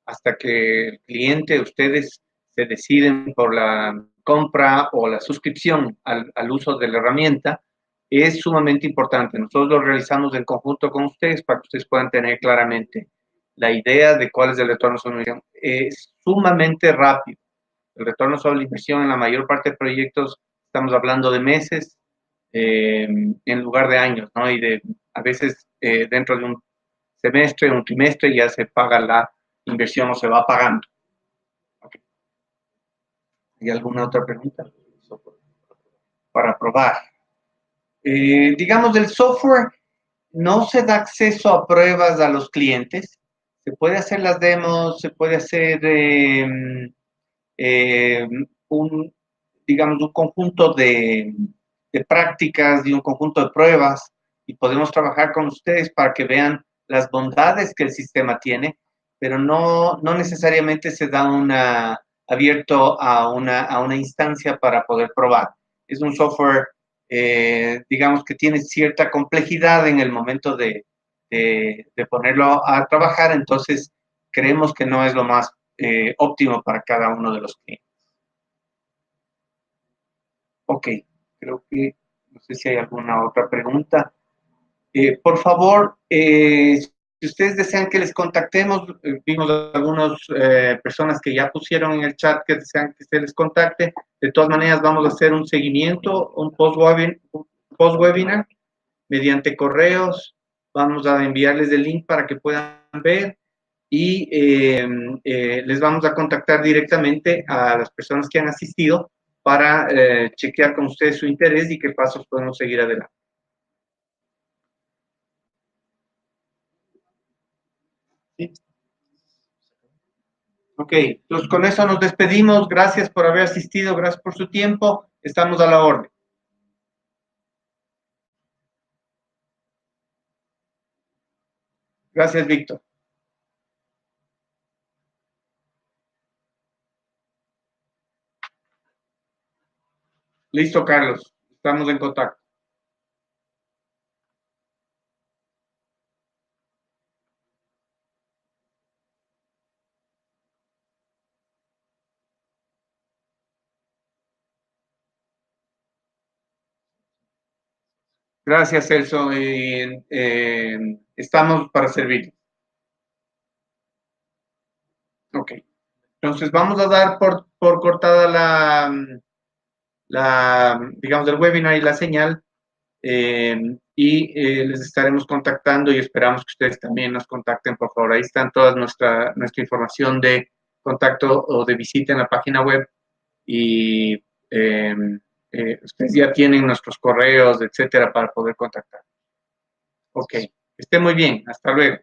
Speaker 1: Hasta que el cliente, ustedes se deciden por la compra o la suscripción al uso de la herramienta, es sumamente importante. Nosotros lo realizamos en conjunto con ustedes para que ustedes puedan tener claramente la idea de cuál es el retorno sobre la inversión. Es sumamente rápido. El retorno sobre la inversión en la mayor parte de proyectos estamos hablando de meses en lugar de años, ¿no? Y a veces dentro de un semestre, un trimestre, ya se paga la inversión o se va pagando. Okay. ¿Hay alguna otra pregunta? Para probar. Digamos, del software no se da acceso a pruebas a los clientes. Se puede hacer las demos, se puede hacer digamos, un conjunto de prácticas y un conjunto de pruebas y podemos trabajar con ustedes para que vean las bondades que el sistema tiene, pero no necesariamente se da abierto a una instancia para poder probar. Es un software, digamos, que tiene cierta complejidad en el momento de ponerlo a trabajar, entonces creemos que no es lo más óptimo para cada uno de los clientes. Ok, creo que no sé si hay alguna otra pregunta. Por favor, si ustedes desean que les contactemos, vimos algunas personas que ya pusieron en el chat que desean que se les contacte. De todas maneras, vamos a hacer un seguimiento, un post-webinar mediante correos. Vamos a enviarles el link para que puedan ver y les vamos a contactar directamente a las personas que han asistido para chequear con ustedes su interés y qué pasos podemos seguir adelante. ¿Sí? Ok, entonces con eso nos despedimos. Gracias por haber asistido, gracias por su tiempo. Estamos a la orden. Gracias, Víctor. Listo, Carlos. Estamos en contacto. Gracias, Celso. Estamos para servir. Ok. Entonces vamos a dar por cortada digamos, el webinar y la señal. Les estaremos contactando y esperamos que ustedes también nos contacten, por favor. Ahí están toda nuestra información de contacto o de visita en la página web y ustedes ya tienen nuestros correos, etcétera, para poder contactar. Ok, esté muy bien. Hasta luego.